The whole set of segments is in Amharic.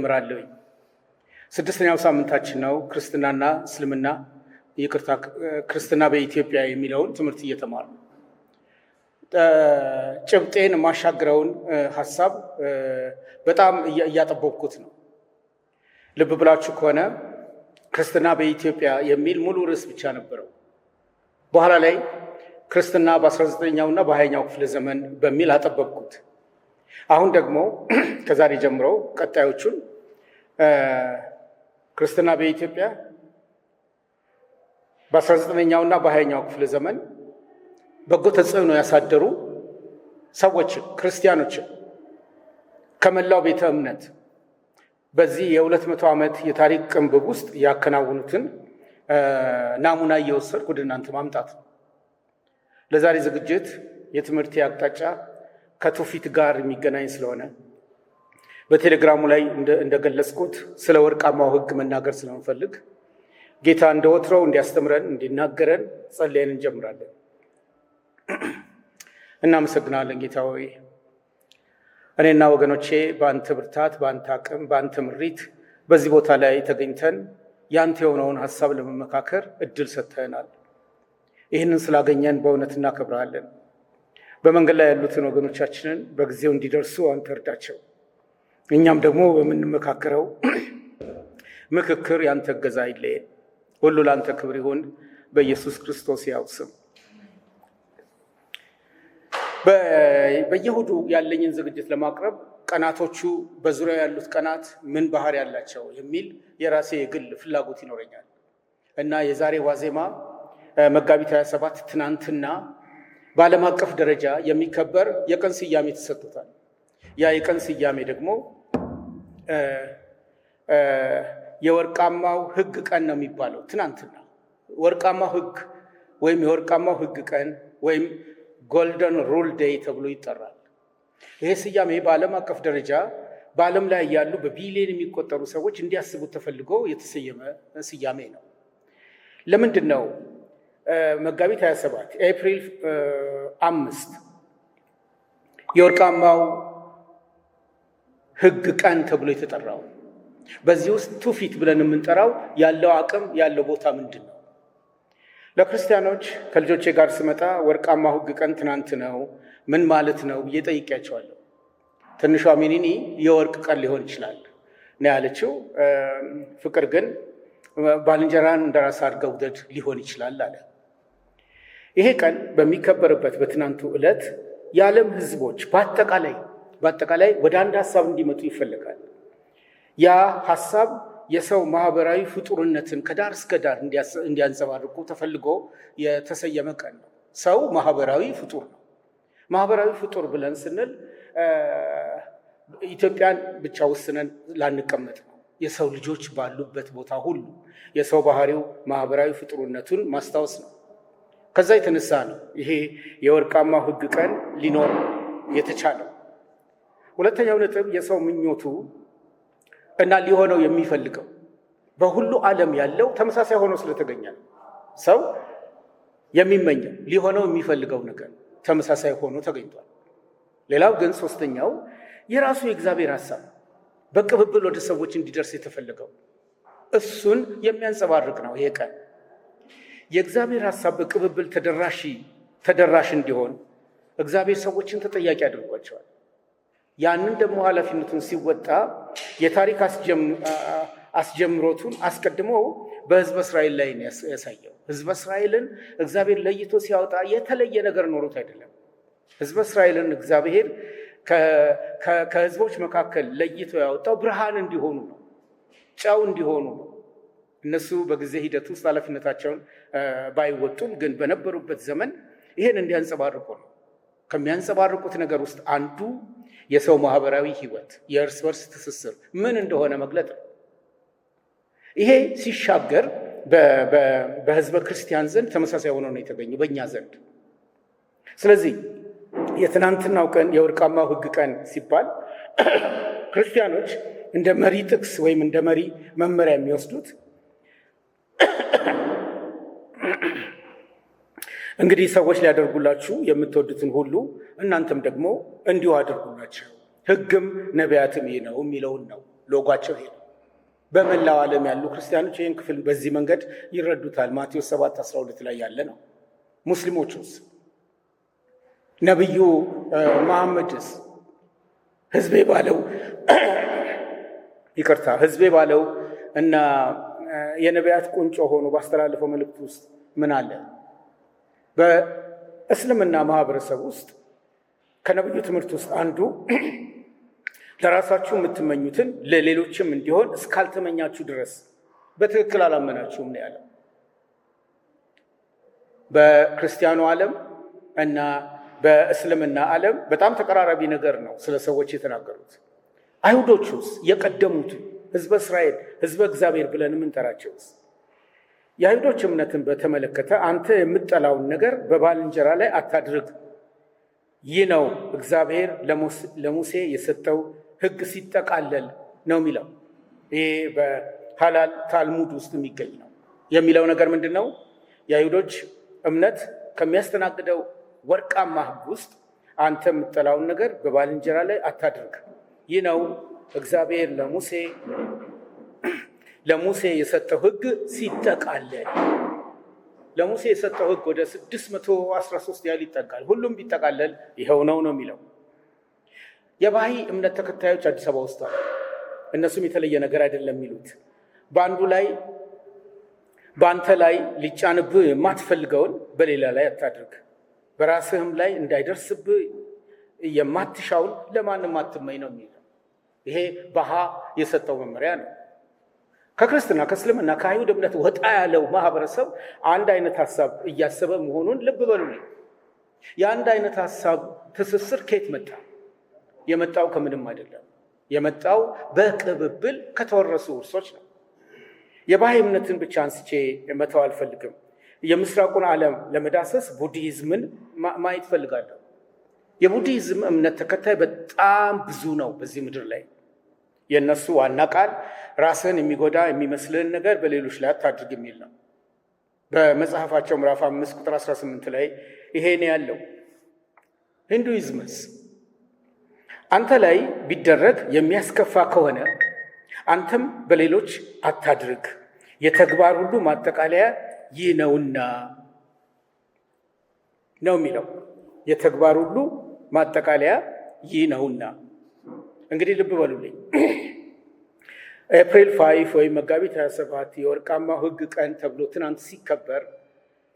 እጀምራለሁ። ስድስተኛው ሳምንታችን ነው። ክርስትና በኢትዮጵያ የሚለውን ትምህርት እየተማሩ ጭብጤን የማሻግረውን ሀሳብ በጣም እያጠበብኩት ነው። ልብ ብላችሁ ከሆነ ክርስትና በኢትዮጵያ የሚል ሙሉ ርዕስ ብቻ ነበረው። በኋላ ላይ ክርስትና በ19ኛው እና በ20ኛው ክፍለ ዘመን በሚል አጠበብኩት። አሁን ደግሞ ከዛሬ ጀምሮ ቀጣዮቹን ክርስትና በኢትዮጵያ በ19ኛው እና በ20ኛው ክፍለ ዘመን በጎ ተጽዕኖ ያሳደሩ ሰዎችን፣ ክርስቲያኖችን ከመላው ቤተ እምነት በዚህ የ200 ዓመት የታሪክ ቅንብብ ውስጥ ያከናውኑትን ናሙና እየወሰድኩ ወደ እናንተ ማምጣት ነው። ለዛሬ ዝግጅት የትምህርት አቅጣጫ ከትውፊት ጋር የሚገናኝ ስለሆነ በቴሌግራሙ ላይ እንደገለጽኩት ስለ ወርቃማው ሕግ መናገር ስለምፈልግ ጌታ እንደወትሮው እንዲያስተምረን እንዲናገረን ጸልየን እንጀምራለን። እናመሰግናለን ጌታ ሆይ፣ እኔና ወገኖቼ በአንተ ብርታት፣ በአንተ አቅም፣ በአንተ ምሪት በዚህ ቦታ ላይ ተገኝተን ያንተ የሆነውን ሀሳብ ለመመካከር እድል ሰጥተናል። ይህንን ስላገኘን በእውነት እናከብራለን። በመንገድ ላይ ያሉትን ወገኖቻችንን በጊዜው እንዲደርሱ አንተ እርዳቸው። እኛም ደግሞ በምንመካከረው ምክክር ያንተ እገዛ አይለየን። ሁሉ ለአንተ ክብር ይሁን በኢየሱስ ክርስቶስ ያው ስም። በየእሁዱ ያለኝን ዝግጅት ለማቅረብ ቀናቶቹ በዙሪያው ያሉት ቀናት ምን ባህሪ ያላቸው የሚል የራሴ የግል ፍላጎት ይኖረኛል እና የዛሬ ዋዜማ መጋቢት 27 ትናንትና በዓለም አቀፍ ደረጃ የሚከበር የቀን ስያሜ ተሰጥቶታል። ያ የቀን ስያሜ ደግሞ የወርቃማው ሕግ ቀን ነው የሚባለው። ትናንትና ወርቃማው ሕግ ወይም የወርቃማው ሕግ ቀን ወይም ጎልደን ሩል ዴይ ተብሎ ይጠራል። ይሄ ስያሜ በዓለም አቀፍ ደረጃ በዓለም ላይ ያሉ በቢሊዮን የሚቆጠሩ ሰዎች እንዲያስቡት ተፈልጎ የተሰየመ ስያሜ ነው። ለምንድን ነው መጋቢት 27 ኤፕሪል 5 የወርቃማው ሕግ ቀን ተብሎ የተጠራው? በዚህ ውስጥ ትውፊት ብለን የምንጠራው ያለው አቅም ያለው ቦታ ምንድን ነው? ለክርስቲያኖች ከልጆቼ ጋር ስመጣ ወርቃማው ሕግ ቀን ትናንት ነው ምን ማለት ነው ብዬ ጠይቄያቸዋለሁ። ትንሿ ሚኒኒ የወርቅ ቀን ሊሆን ይችላል ነው ያለችው። ፍቅር ግን ባልንጀራን እንደራስህ አድርገህ ውደድ ሊሆን ይችላል አለ። ይሄ ቀን በሚከበርበት በትናንቱ ዕለት የዓለም ሕዝቦች በአጠቃላይ ወደ አንድ ሀሳብ እንዲመጡ ይፈልጋል። ያ ሀሳብ የሰው ማህበራዊ ፍጡርነትን ከዳር እስከ ዳር እንዲያንጸባርቁ ተፈልጎ የተሰየመ ቀን ነው። ሰው ማህበራዊ ፍጡር ነው። ማህበራዊ ፍጡር ብለን ስንል ኢትዮጵያን ብቻ ወስነን ላንቀመጥ ነው። የሰው ልጆች ባሉበት ቦታ ሁሉ የሰው ባህሪው ማህበራዊ ፍጡርነቱን ማስታወስ ነው። ከዛ የተነሳ ነው ይሄ የወርቃማው ሕግ ቀን ሊኖር የተቻለው። ሁለተኛው ነጥብ የሰው ምኞቱ እና ሊሆነው የሚፈልገው በሁሉ ዓለም ያለው ተመሳሳይ ሆኖ ስለተገኘ ነው። ሰው የሚመኘው ሊሆነው የሚፈልገው ነገር ተመሳሳይ ሆኖ ተገኝቷል። ሌላው ግን ሶስተኛው የራሱ የእግዚአብሔር ሀሳብ በቅብብል ወደ ሰዎች እንዲደርስ የተፈለገው እሱን የሚያንጸባርቅ ነው። ይሄ ቀን የእግዚአብሔር ሀሳብ በቅብብል ተደራሽ እንዲሆን እግዚአብሔር ሰዎችን ተጠያቂ አድርጓቸዋል። ያንን ደግሞ ኃላፊነቱን ሲወጣ የታሪክ አስጀምሮቱን አስቀድሞ በሕዝበ እስራኤል ላይ ያሳየው። ሕዝበ እስራኤልን እግዚአብሔር ለይቶ ሲያወጣ የተለየ ነገር ኖሮት አይደለም። ሕዝበ እስራኤልን እግዚአብሔር ከሕዝቦች መካከል ለይቶ ያወጣው ብርሃን እንዲሆኑ ነው፣ ጨው እንዲሆኑ ነው። እነሱ በጊዜ ሂደት ውስጥ ኃላፊነታቸውን ባይወጡም ግን በነበሩበት ዘመን ይሄን እንዲያንጸባርቁ ነው። ከሚያንጸባርቁት ነገር ውስጥ አንዱ የሰው ማህበራዊ ህይወት፣ የእርስ በርስ ትስስር ምን እንደሆነ መግለጥ ነው። ይሄ ሲሻገር በህዝበ ክርስቲያን ዘንድ ተመሳሳይ ሆኖ ነው የተገኘው በእኛ ዘንድ። ስለዚህ የትናንትናው ቀን የወርቃማው ሕግ ቀን ሲባል ክርስቲያኖች እንደ መሪ ጥቅስ ወይም እንደ መሪ መመሪያ የሚወስዱት እንግዲህ ሰዎች ሊያደርጉላችሁ የምትወዱትን ሁሉ እናንተም ደግሞ እንዲሁ አድርጉላቸው፣ ሕግም ነቢያትም ይህ ነው የሚለውን ነው ሎጓቸው ይሄ ነው። በመላው ዓለም ያሉ ክርስቲያኖች ይህን ክፍል በዚህ መንገድ ይረዱታል። ማቴዎስ 7:12 ላይ ያለ ነው። ሙስሊሞቹስ? ነቢዩ መሐመድስ ህዝቤ ባለው ህዝቤ ባለው እና የነቢያት ቁንጮ ሆኖ ባስተላለፈው መልእክት ውስጥ ምን አለ? በእስልምና ማህበረሰብ ውስጥ ከነቢዩ ትምህርት ውስጥ አንዱ ለራሳችሁ የምትመኙትን ለሌሎችም እንዲሆን እስካልተመኛችሁ ድረስ በትክክል አላመናችሁም ነው ያለው። በክርስቲያኑ ዓለም እና በእስልምና ዓለም በጣም ተቀራራቢ ነገር ነው ስለ ሰዎች የተናገሩት። አይሁዶቹስ የቀደሙት ህዝበ እስራኤል ህዝበ እግዚአብሔር ብለን የምንጠራቸውስ የአይሁዶች እምነትን በተመለከተ አንተ የምትጠላውን ነገር በባልንጀራ ላይ አታድርግ፣ ይህ ነው እግዚአብሔር ለሙሴ የሰጠው ህግ ሲጠቃለል ነው የሚለው። ይሄ በሐላል ታልሙድ ውስጥ የሚገኝ ነው። የሚለው ነገር ምንድን ነው? የአይሁዶች እምነት ከሚያስተናግደው ወርቃማ ህግ ውስጥ አንተ የምትጠላውን ነገር በባልንጀራ ላይ አታድርግ፣ ይህ ነው እግዚአብሔር ለሙሴ የሰጠው ህግ ሲጠቃለል። ለሙሴ የሰጠው ህግ ወደ 613 ያህል ይጠቃል። ሁሉም ቢጠቃለል ይኸው ነው የሚለው። የባህይ እምነት ተከታዮች አዲስ አበባ ውስጥ አሉ። እነሱም የተለየ ነገር አይደለም የሚሉት። በአንተ ላይ ሊጫንብህ የማትፈልገውን በሌላ ላይ አታድርግ፣ በራስህም ላይ እንዳይደርስብህ የማትሻውን ለማንም አትመኝ ነው የሚለው። ይሄ ባህ የሰጠው መመሪያ ነው። ከክርስትና ከእስልምና ከአይሁድ እምነት ወጣ ያለው ማህበረሰብ አንድ አይነት ሀሳብ እያሰበ መሆኑን ልብ በሉልኝ። የአንድ አይነት ሀሳብ ትስስር ከየት መጣ? የመጣው ከምንም አይደለም። የመጣው በቅብብል ከተወረሱ ውርሶች ነው። የባህይ እምነትን ብቻ አንስቼ መተው አልፈልግም። የምስራቁን ዓለም ለመዳሰስ ቡዲዝምን ማየት ፈልጋለሁ። የቡዲዝም እምነት ተከታይ በጣም ብዙ ነው በዚህ ምድር ላይ። የእነሱ ዋና ቃል ራስህን የሚጎዳ የሚመስልህን ነገር በሌሎች ላይ አታድርግ የሚል ነው። በመጽሐፋቸው ምዕራፍ 5 ቁጥር 18 ላይ ይሄ ነው ያለው። ሂንዱይዝምስ አንተ ላይ ቢደረግ የሚያስከፋ ከሆነ አንተም በሌሎች አታድርግ፣ የተግባር ሁሉ ማጠቃለያ ይህ ነውና ነው የሚለው። የተግባር ሁሉ ማጠቃለያ ይህ ነውና። እንግዲህ ልብ በሉልኝ። ኤፕሪል 5 ወይም መጋቢት 27 የወርቃማው ህግ ቀን ተብሎ ትናንት ሲከበር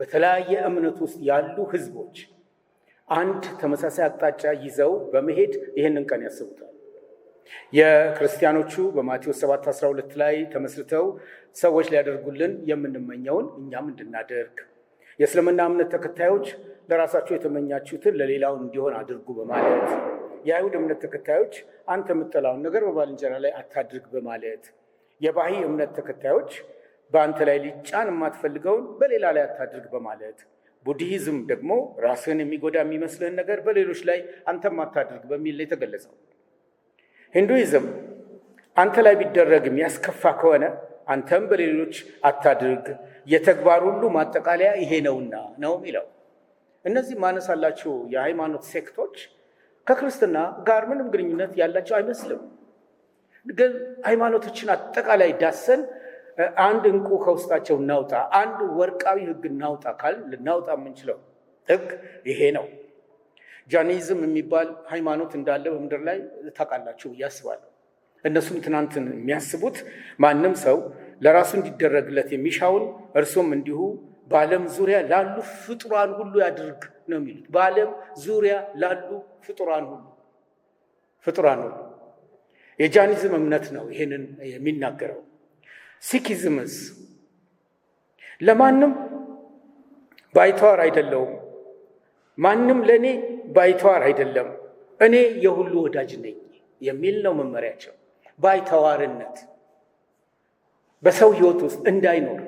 በተለያየ እምነት ውስጥ ያሉ ህዝቦች አንድ ተመሳሳይ አቅጣጫ ይዘው በመሄድ ይህንን ቀን ያስቡታል። የክርስቲያኖቹ በማቴዎስ 7:12 ላይ ተመስርተው ሰዎች ሊያደርጉልን የምንመኘውን እኛም እንድናደርግ፣ የእስልምና እምነት ተከታዮች ለራሳቸው የተመኛችሁትን ለሌላው እንዲሆን አድርጉ በማለት፣ የአይሁድ እምነት ተከታዮች አንተ የምትጠላውን ነገር በባልንጀራ ላይ አታድርግ በማለት፣ የባህይ እምነት ተከታዮች በአንተ ላይ ሊጫን የማትፈልገውን በሌላ ላይ አታድርግ በማለት፣ ቡድሂዝም ደግሞ ራስህን የሚጎዳ የሚመስልህን ነገር በሌሎች ላይ አንተም አታድርግ በሚል ላይ የተገለጸው። ሂንዱይዝም አንተ ላይ ቢደረግ የሚያስከፋ ከሆነ አንተም በሌሎች አታድርግ፣ የተግባር ሁሉ ማጠቃለያ ይሄ ነውና ነው የሚለው። እነዚህ ማነሳላቸው የሃይማኖት ሴክቶች ከክርስትና ጋር ምንም ግንኙነት ያላቸው አይመስልም። ግን ሃይማኖቶችን አጠቃላይ ዳሰን አንድ እንቁ ከውስጣቸው እናውጣ፣ አንድ ወርቃዊ ህግ እናውጣ ካል ልናውጣ የምንችለው ህግ ይሄ ነው። ጃኒዝም የሚባል ሃይማኖት እንዳለ በምድር ላይ ታውቃላችሁ ያስባለሁ። እነሱም ትናንትን የሚያስቡት ማንም ሰው ለራሱ እንዲደረግለት የሚሻውን እርሱም እንዲሁ በዓለም ዙሪያ ላሉ ፍጡራን ሁሉ ያድርግ ነው የሚሉት። በዓለም ዙሪያ ላሉ ፍጡራን ሁሉ የጃኒዝም እምነት ነው ይሄንን የሚናገረው። ሲኪዝምስ ለማንም ባይተዋር አይደለውም፣ ማንም ለእኔ ባይተዋር አይደለም፣ እኔ የሁሉ ወዳጅ ነኝ የሚል ነው መመሪያቸው። ባይተዋርነት በሰው ህይወት ውስጥ እንዳይኖር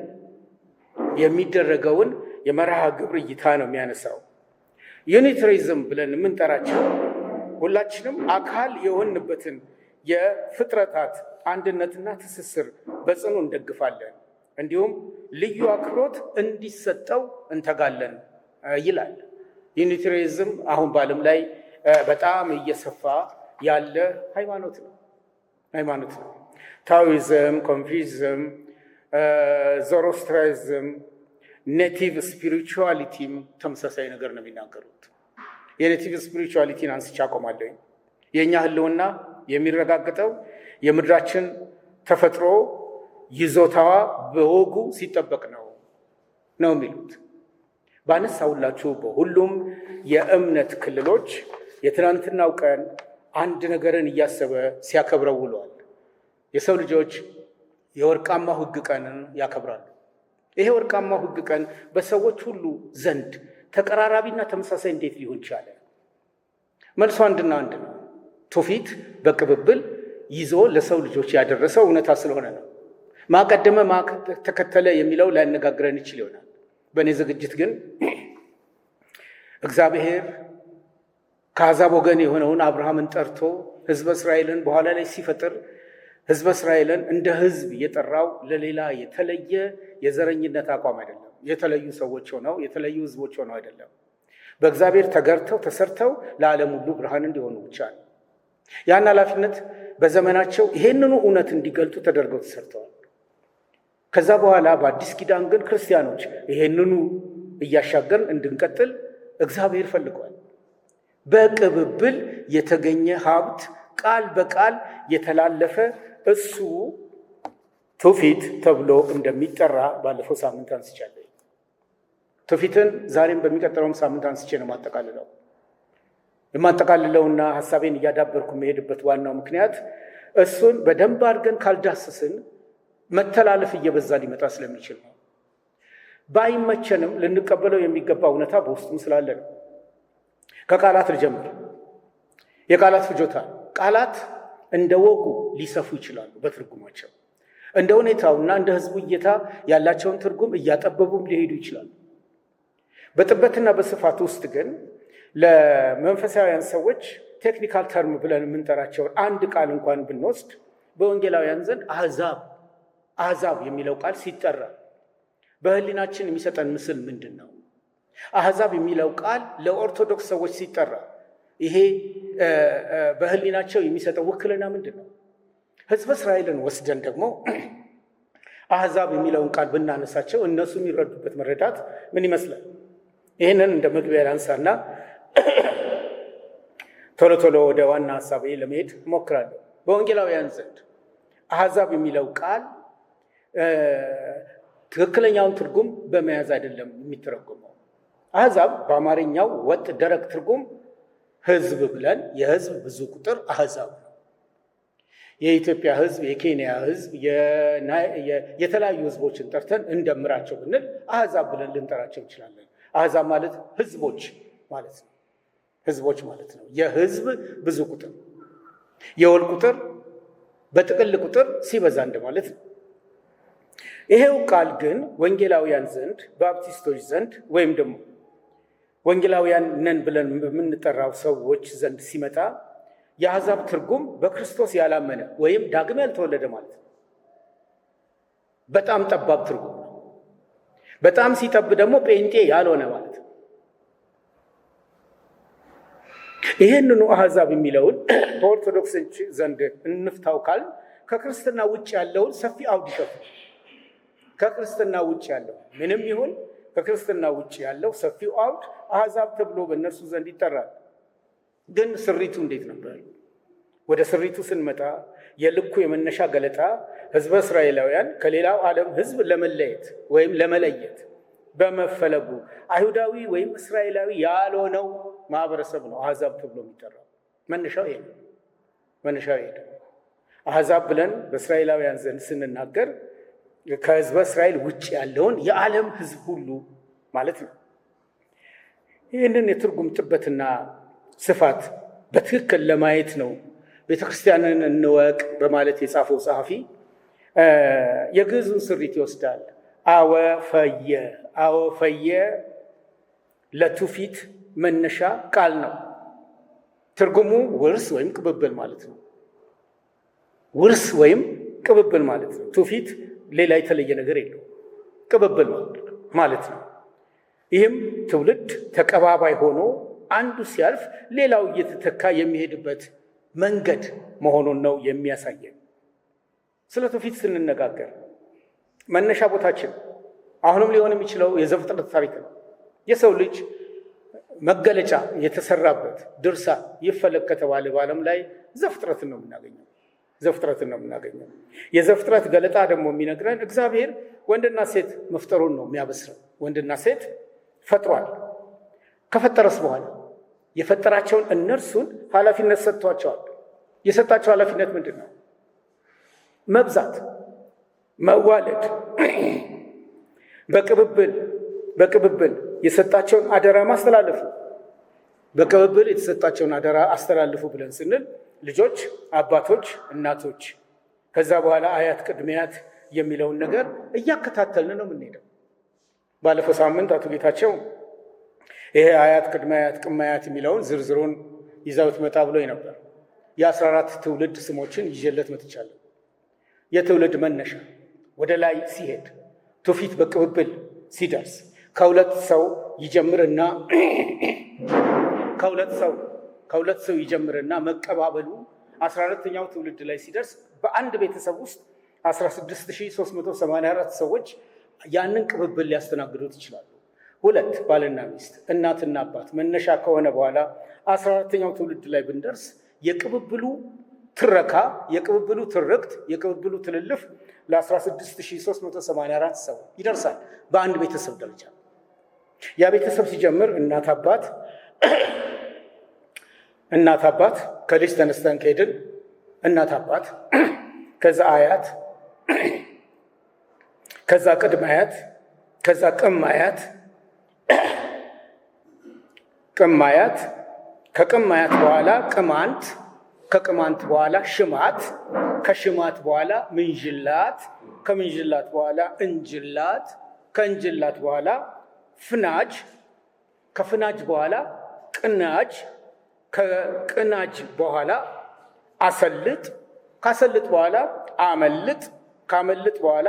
የሚደረገውን የመርሃ ግብር እይታ ነው የሚያነሳው። ዩኒታሪዝም ብለን የምንጠራቸው ሁላችንም አካል የሆንበትን የፍጥረታት አንድነትና ትስስር በጽኑ እንደግፋለን፣ እንዲሁም ልዩ አክብሮት እንዲሰጠው እንተጋለን ይላል። ዩኒታሪዝም አሁን በዓለም ላይ በጣም እየሰፋ ያለ ሃይማኖት ነው። ታዊዝም፣ ኮንፊዥዝም፣ ዞሮስትራይዝም፣ ኔቲቭ ስፒሪቹዋሊቲም ተመሳሳይ ነገር ነው የሚናገሩት። የኔቲቭ ስፒሪቹዋሊቲን አንስቼ አቆማለሁ። የእኛ ህልውና የሚረጋገጠው የምድራችን ተፈጥሮ ይዞታዋ በወጉ ሲጠበቅ ነው የሚሉት። ባነሳሁላችሁ በሁሉም የእምነት ክልሎች የትናንትናው ቀን አንድ ነገርን እያሰበ ሲያከብረው ውሏል። የሰው ልጆች የወርቃማው ሕግ ቀንን ያከብራሉ። ይሄ ወርቃማው ሕግ ቀን በሰዎች ሁሉ ዘንድ ተቀራራቢና ተመሳሳይ እንዴት ሊሆን ቻለ? መልሶ አንድና አንድ ነው። ትውፊት በቅብብል ይዞ ለሰው ልጆች ያደረሰው እውነታ ስለሆነ ነው። ማቀደመ ተከተለ የሚለው ላያነጋግረን ይችል ይሆናል። በእኔ ዝግጅት ግን እግዚአብሔር ከአሕዛብ ወገን የሆነውን አብርሃምን ጠርቶ ሕዝበ እስራኤልን በኋላ ላይ ሲፈጥር ሕዝበ እስራኤልን እንደ ሕዝብ የጠራው ለሌላ የተለየ የዘረኝነት አቋም አይደለም። የተለዩ ሰዎች ሆነው የተለዩ ሕዝቦች ሆነው አይደለም። በእግዚአብሔር ተገርተው ተሰርተው ለዓለም ሁሉ ብርሃን እንዲሆኑ ብቻ ነው። ያን ኃላፊነት በዘመናቸው ይሄንኑ እውነት እንዲገልጡ ተደርገው ተሰርተዋል። ከዛ በኋላ በአዲስ ኪዳን ግን ክርስቲያኖች ይሄንኑ እያሻገርን እንድንቀጥል እግዚአብሔር ፈልጓል። በቅብብል የተገኘ ሀብት ቃል በቃል የተላለፈ እሱ ትውፊት ተብሎ እንደሚጠራ ባለፈው ሳምንት አንስቻለሁ። ትውፊትን ዛሬም በሚቀጥለውም ሳምንት አንስቼ ነው ማጠቃልለው። የማጠቃልለውና ሀሳቤን እያዳበርኩ የሚሄድበት ዋናው ምክንያት እሱን በደንብ አድርገን ካልዳሰስን መተላለፍ እየበዛ ሊመጣ ስለሚችል ነው። ባይመቸንም ልንቀበለው የሚገባ እውነታ በውስጡም ስላለ ነው። ከቃላት ልጀምር። የቃላት ፍጆታ። ቃላት እንደ ወጉ ሊሰፉ ይችላሉ በትርጉማቸው። እንደ ሁኔታውና እንደ ሕዝቡ እይታ ያላቸውን ትርጉም እያጠበቡም ሊሄዱ ይችላሉ። በጥበትና በስፋት ውስጥ ግን ለመንፈሳውያን ሰዎች ቴክኒካል ተርም ብለን የምንጠራቸውን አንድ ቃል እንኳን ብንወስድ በወንጌላውያን ዘንድ አሕዛብ የሚለው ቃል ሲጠራ በህሊናችን የሚሰጠን ምስል ምንድን ነው? አሕዛብ የሚለው ቃል ለኦርቶዶክስ ሰዎች ሲጠራ ይሄ በህሊናቸው የሚሰጠው ውክልና ምንድን ነው? ሕዝበ እስራኤልን ወስደን ደግሞ አሕዛብ የሚለውን ቃል ብናነሳቸው እነሱ የሚረዱበት መረዳት ምን ይመስላል? ይህንን እንደ መግቢያ ላንሳና ቶሎ ቶሎ ወደ ዋና ሀሳቤ ለመሄድ እሞክራለሁ። በወንጌላውያን ዘንድ አሕዛብ የሚለው ቃል ትክክለኛውን ትርጉም በመያዝ አይደለም የሚተረጎመው። አሕዛብ በአማርኛው ወጥ ደረቅ ትርጉም ሕዝብ ብለን የሕዝብ ብዙ ቁጥር አሕዛብ ነው። የኢትዮጵያ ሕዝብ፣ የኬንያ ሕዝብ፣ የተለያዩ ሕዝቦችን ጠርተን እንደምራቸው ብንል አሕዛብ ብለን ልንጠራቸው እንችላለን። አሕዛብ ማለት ሕዝቦች ማለት ነው። ሕዝቦች ማለት ነው። የሕዝብ ብዙ ቁጥር፣ የወል ቁጥር በጥቅል ቁጥር ሲበዛ እንደማለት ነው። ይሄው ቃል ግን ወንጌላውያን ዘንድ፣ ባፕቲስቶች ዘንድ ወይም ደግሞ ወንጌላውያን ነን ብለን በምንጠራው ሰዎች ዘንድ ሲመጣ የአሕዛብ ትርጉም በክርስቶስ ያላመነ ወይም ዳግም ያልተወለደ ማለት ነው። በጣም ጠባብ ትርጉም ነው። በጣም ሲጠብ ደግሞ ጴንጤ ያልሆነ ማለት ነው። ይህንኑ አሕዛብ የሚለውን በኦርቶዶክስ ዘንድ እንፍታው ካል ከክርስትና ውጭ ያለውን ሰፊ አውድ ይከፍል። ከክርስትና ውጭ ያለው ምንም ይሁን ከክርስትና ውጭ ያለው ሰፊው አውድ አሕዛብ ተብሎ በእነርሱ ዘንድ ይጠራል። ግን ስሪቱ እንዴት ነበር? ወደ ስሪቱ ስንመጣ የልኩ የመነሻ ገለጣ ሕዝበ እስራኤላውያን ከሌላው ዓለም ሕዝብ ለመለየት ወይም ለመለየት በመፈለጉ አይሁዳዊ ወይም እስራኤላዊ ያልሆነው ማህበረሰብ ነው አሕዛብ ተብሎ የሚጠራው። መነሻው ይሄ ነው። አሕዛብ ብለን በእስራኤላውያን ዘንድ ስንናገር ከሕዝበ እስራኤል ውጭ ያለውን የዓለም ሕዝብ ሁሉ ማለት ነው። ይህንን የትርጉም ጥበትና ስፋት በትክክል ለማየት ነው ቤተ ክርስቲያንን እንወቅ በማለት የጻፈው ጸሐፊ የግዕዙን ስሪት ይወስዳል። አወፈየ ለትውፊት መነሻ ቃል ነው። ትርጉሙ ውርስ ወይም ቅብብል ማለት ነው። ውርስ ወይም ቅብብል ማለት ነው። ትውፊት ሌላ የተለየ ነገር የለው፣ ቅብብል ማለት ነው። ይህም ትውልድ ተቀባባይ ሆኖ አንዱ ሲያልፍ ሌላው እየተተካ የሚሄድበት መንገድ መሆኑን ነው የሚያሳየን። ስለ ትውፊት ስንነጋገር መነሻ ቦታችን አሁንም ሊሆን የሚችለው የዘፍጥረት ታሪክ ነው። የሰው ልጅ መገለጫ የተሰራበት ድርሳን ይፈለግ ከተባለ በዓለም ላይ ዘፍጥረትን ነው የምናገኘው። የዘፍጥረት ገለጣ ደግሞ የሚነግረን እግዚአብሔር ወንድና ሴት መፍጠሩን ነው የሚያበስረው። ወንድና ሴት ፈጥሯል። ከፈጠረስ በኋላ የፈጠራቸውን እነርሱን ኃላፊነት ሰጥቷቸዋል። የሰጣቸው ኃላፊነት ምንድን ነው? መብዛት፣ መዋለድ፣ በቅብብል የሰጣቸውን አደራ ማስተላለፉ። በቅብብል የተሰጣቸውን አደራ አስተላልፉ ብለን ስንል ልጆች፣ አባቶች፣ እናቶች፣ ከዛ በኋላ አያት፣ ቅድሚያት የሚለውን ነገር እያከታተልን ነው የምንሄደው። ባለፈው ሳምንት አቶ ጌታቸው ይሄ አያት፣ ቅድሚያት፣ ቅማያት የሚለውን ዝርዝሩን ይዘውት መጣ ብሎ ነበር። የ14 ትውልድ ስሞችን ይዤለት መጥቻለሁ። የትውልድ መነሻ ወደ ላይ ሲሄድ ትውፊት በቅብብል ሲደርስ ከሁለት ሰው ይጀምርና መቀባበሉ 14ኛው ትውልድ ላይ ሲደርስ በአንድ ቤተሰብ ውስጥ 16384 ሰዎች ያንን ቅብብል ሊያስተናግዱት ይችላሉ። ሁለት ባልና ሚስት፣ እናትና አባት መነሻ ከሆነ በኋላ 14ኛው ትውልድ ላይ ብንደርስ የቅብብሉ ትረካ፣ የቅብብሉ ትርክት፣ የቅብብሉ ትልልፍ ለ16384 ሰው ይደርሳል በአንድ ቤተሰብ ደረጃ። ያ ቤተሰብ ሲጀምር እናት አባት ከልጅ ተነስተን ከሄድን እናት አባት፣ ከዛ አያት፣ ከዛ ቅድመ አያት፣ ከዛ ቅማያት፣ ከቅማያት በኋላ ቅማንት፣ ከቅማንት በኋላ ሽማት፣ ከሽማት በኋላ ምንጅላት፣ ከምንጅላት በኋላ እንጅላት፣ ከእንጅላት በኋላ ፍናጅ፣ ከፍናጅ በኋላ ቅናጅ፣ ከቅናጅ በኋላ አሰልጥ፣ ካሰልጥ በኋላ አመልጥ፣ ካመልጥ በኋላ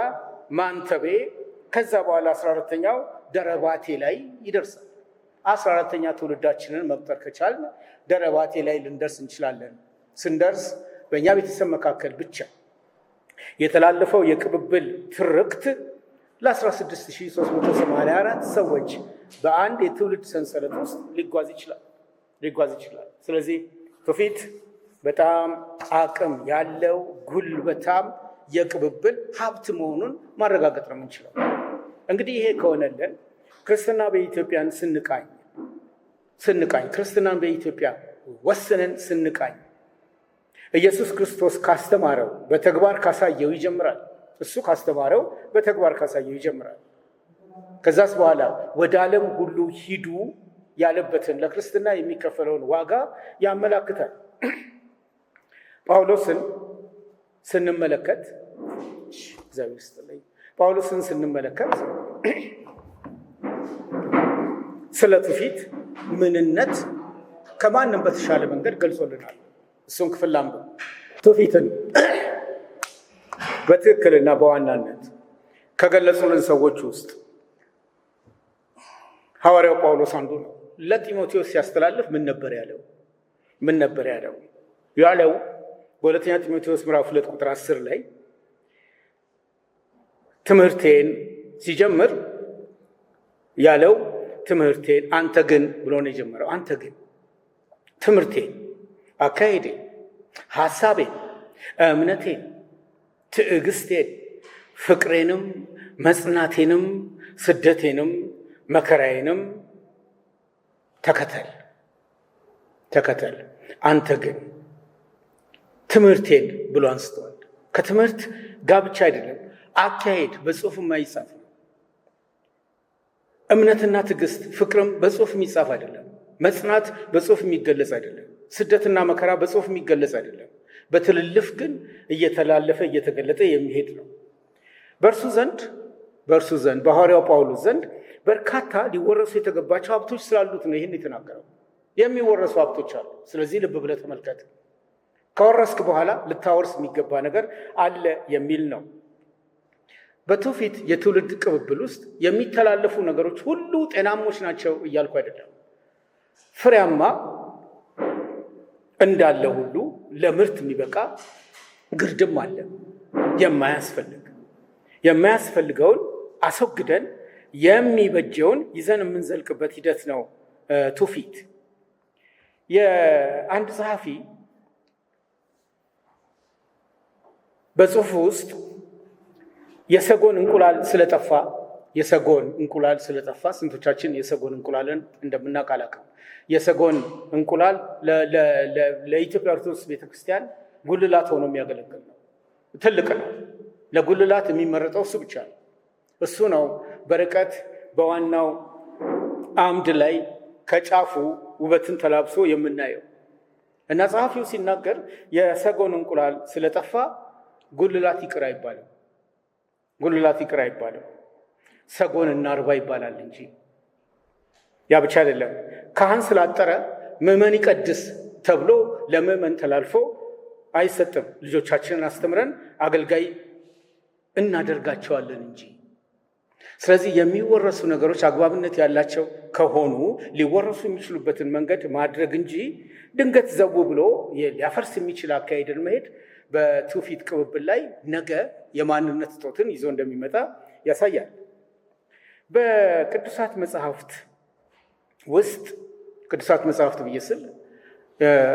ማንተቤ፣ ከዛ በኋላ 14ኛው ደረባቴ ላይ ይደርሳል። 14ኛ ትውልዳችንን መቁጠር ከቻልን ደረባቴ ላይ ልንደርስ እንችላለን። ስንደርስ በእኛ ቤተሰብ መካከል ብቻ የተላለፈው የቅብብል ትርክት ለ16384 ሰዎች በአንድ የትውልድ ሰንሰለት ውስጥ ሊጓዝ ይችላል። ስለዚህ ትውፊት በጣም አቅም ያለው ጉልበታም የቅብብል ሀብት መሆኑን ማረጋገጥ ነው የምንችለው። እንግዲህ ይሄ ከሆነልን ክርስትና በኢትዮጵያን ስንቃኝ ክርስትናን በኢትዮጵያ ወስነን ስንቃኝ ኢየሱስ ክርስቶስ ካስተማረው በተግባር ካሳየው ይጀምራል። እሱ ካስተማረው በተግባር ካሳየው ይጀምራል። ከዛስ በኋላ ወደ ዓለም ሁሉ ሂዱ ያለበትን ለክርስትና የሚከፈለውን ዋጋ ያመላክታል። ጳውሎስን ስንመለከት ስለ ትውፊት ምንነት ከማንም በተሻለ መንገድ ገልጾልናል። እሱን ክፍል አንብቡ። ትውፊትን በትክክልና በዋናነት ከገለጹልን ሰዎች ውስጥ ሐዋርያው ጳውሎስ አንዱ ነው። ለጢሞቴዎስ ሲያስተላልፍ ምን ነበር ያለው? በሁለተኛ ጢሞቴዎስ ምዕራፍ 2 ቁጥር 10 ላይ ትምህርቴን ሲጀምር ያለው ትምህርቴን አንተ ግን ብሎ ነው የጀመረው። አንተ ግን ትምህርቴን፣ አካሄዴን፣ ሐሳቤን፣ እምነቴን፣ ትዕግስቴን፣ ፍቅሬንም፣ መጽናቴንም፣ ስደቴንም፣ መከራዬንም ተከተል። አንተ ግን ትምህርቴን ብሎ አንስተዋል። ከትምህርት ጋብቻ አይደለም፣ አካሄድ በጽሁፍ የማይጻፍ ነው። እምነትና ትዕግስት ፍቅርም በጽሁፍ የሚጻፍ አይደለም። መጽናት በጽሁፍ የሚገለጽ አይደለም። ስደትና መከራ በጽሁፍ የሚገለጽ አይደለም። በትልልፍ ግን እየተላለፈ እየተገለጠ የሚሄድ ነው። በእርሱ ዘንድ በሐዋርያው ጳውሎስ ዘንድ በርካታ ሊወረሱ የተገባቸው ሀብቶች ስላሉት ነው ይህን የተናገረው። የሚወረሱ ሀብቶች አሉ። ስለዚህ ልብ ብለህ ተመልከት። ከወረስክ በኋላ ልታወርስ የሚገባ ነገር አለ የሚል ነው። በትውፊት የትውልድ ቅብብል ውስጥ የሚተላለፉ ነገሮች ሁሉ ጤናሞች ናቸው እያልኩ አይደለም። ፍሬያማ እንዳለ ሁሉ ለምርት የሚበቃ ግርድም አለ። የማያስፈልገውን አስወግደን የሚበጀውን ይዘን የምንዘልቅበት ሂደት ነው ትውፊት። የአንድ ጸሐፊ በጽሑፍ ውስጥ የሰጎን እንቁላል ስለጠፋ ስንቶቻችን የሰጎን እንቁላልን እንደምናውቅ አላውቅም። የሰጎን እንቁላል ለኢትዮጵያ ኦርቶዶክስ ቤተክርስቲያን ጉልላት ሆኖ የሚያገለግል ነው። ትልቅ ነው። ለጉልላት የሚመረጠው እሱ ብቻ ነው። እሱ ነው በርቀት በዋናው አምድ ላይ ከጫፉ ውበትን ተላብሶ የምናየው እና ጸሐፊው ሲናገር የሰጎን እንቁላል ስለጠፋ ጉልላት ይቅር አይባልም፣ ሰጎን እናርባ ይባላል እንጂ። ያ ብቻ አይደለም፣ ካህን ስላጠረ ምዕመን ይቀድስ ተብሎ ለምዕመን ተላልፎ አይሰጥም። ልጆቻችንን አስተምረን አገልጋይ እናደርጋቸዋለን እንጂ። ስለዚህ የሚወረሱ ነገሮች አግባብነት ያላቸው ከሆኑ ሊወረሱ የሚችሉበትን መንገድ ማድረግ እንጂ ድንገት ዘው ብሎ ሊያፈርስ የሚችል አካሄድን መሄድ በትውፊት ቅብብል ላይ ነገ የማንነት እጦትን ይዞ እንደሚመጣ ያሳያል። በቅዱሳት መጽሐፍት ውስጥ ቅዱሳት መጽሐፍት ብዬ ስል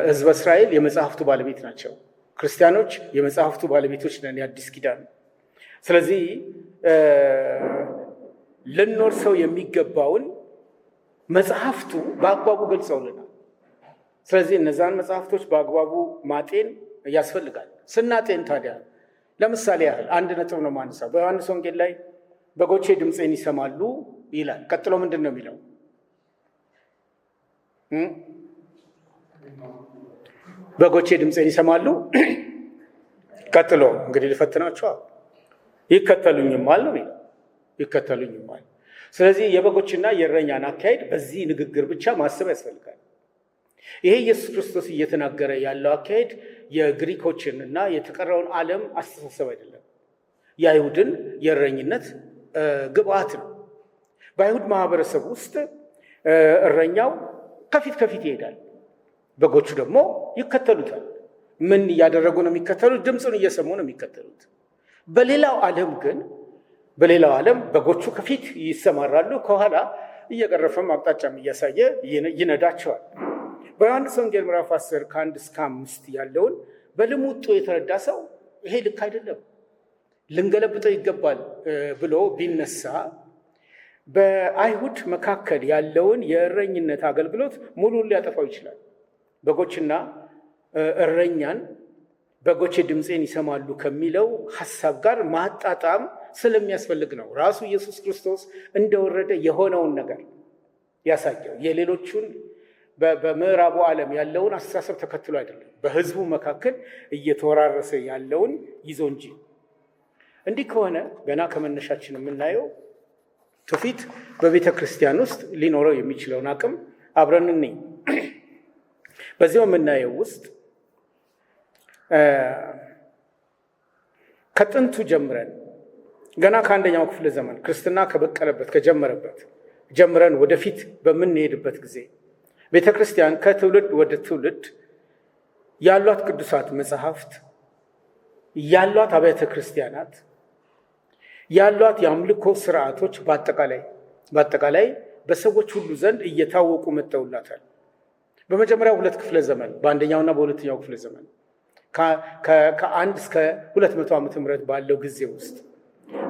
ሕዝበ እስራኤል የመጽሐፍቱ ባለቤት ናቸው። ክርስቲያኖች የመጽሐፍቱ ባለቤቶች ነን፣ የአዲስ ኪዳን። ስለዚህ ልንወርሰው የሚገባውን መጽሐፍቱ በአግባቡ ገልጸውልናል። ስለዚህ እነዛን መጽሐፍቶች በአግባቡ ማጤን ያስፈልጋል። ስናጤን ታዲያ ለምሳሌ ያህል አንድ ነጥብ ነው ማንሳው። በዮሐንስ ወንጌል ላይ በጎቼ ድምፄን ይሰማሉ ይላል። ቀጥሎ ምንድን ነው የሚለው? በጎቼ ድምፄን ይሰማሉ። ቀጥሎ እንግዲህ ልፈትናቸዋል፣ ይከተሉኝማል ነው የሚለው። ይከተሉኝማል። ስለዚህ የበጎችና የእረኛን አካሄድ በዚህ ንግግር ብቻ ማሰብ ያስፈልጋል። ይሄ ኢየሱስ ክርስቶስ እየተናገረ ያለው አካሄድ የግሪኮችን እና የተቀረውን ዓለም አስተሳሰብ አይደለም። የአይሁድን የእረኝነት ግብአት ነው። በአይሁድ ማህበረሰብ ውስጥ እረኛው ከፊት ይሄዳል፣ በጎቹ ደግሞ ይከተሉታል። ምን እያደረጉ ነው የሚከተሉት? ድምፁን እየሰሙ ነው የሚከተሉት። በሌላው ዓለም በጎቹ ከፊት ይሰማራሉ፣ ከኋላ እየገረፈም አቅጣጫም እያሳየ ይነዳቸዋል። በዮሐንስ ወንጌል ምዕራፍ 10 ከ1 እስከ 5 ያለውን በልሙጡ የተረዳ ሰው ይሄ ልክ አይደለም፣ ልንገለብጠው ይገባል ብሎ ቢነሳ በአይሁድ መካከል ያለውን የእረኝነት አገልግሎት ሙሉን ሊያጠፋው ይችላል። በጎችና እረኛን በጎቼ ድምፄን ይሰማሉ ከሚለው ሐሳብ ጋር ማጣጣም ስለሚያስፈልግ ነው። ራሱ ኢየሱስ ክርስቶስ እንደወረደ የሆነውን ነገር ያሳየው የሌሎቹን በምዕራቡ ዓለም ያለውን አስተሳሰብ ተከትሎ አይደለም፣ በሕዝቡ መካከል እየተወራረሰ ያለውን ይዞ እንጂ። እንዲህ ከሆነ ገና ከመነሻችን የምናየው ትውፊት በቤተ ክርስቲያን ውስጥ ሊኖረው የሚችለውን አቅም አብረን እንይ። በዚያው የምናየው ውስጥ ከጥንቱ ጀምረን ገና ከአንደኛው ክፍለ ዘመን ክርስትና ከበቀለበት ከጀመረበት ጀምረን ወደፊት በምንሄድበት ጊዜ ቤተ ክርስቲያን ከትውልድ ወደ ትውልድ ያሏት ቅዱሳት መጽሐፍት፣ ያሏት አብያተ ክርስቲያናት፣ ያሏት የአምልኮ ስርዓቶች በአጠቃላይ በሰዎች ሁሉ ዘንድ እየታወቁ መጥተውላታል። በመጀመሪያው 2 ክፍለ ዘመን በአንደኛውና በሁለተኛው ክፍለ ዘመን ከ1 እስከ 200 ዓመተ ምህረት ባለው ጊዜ ውስጥ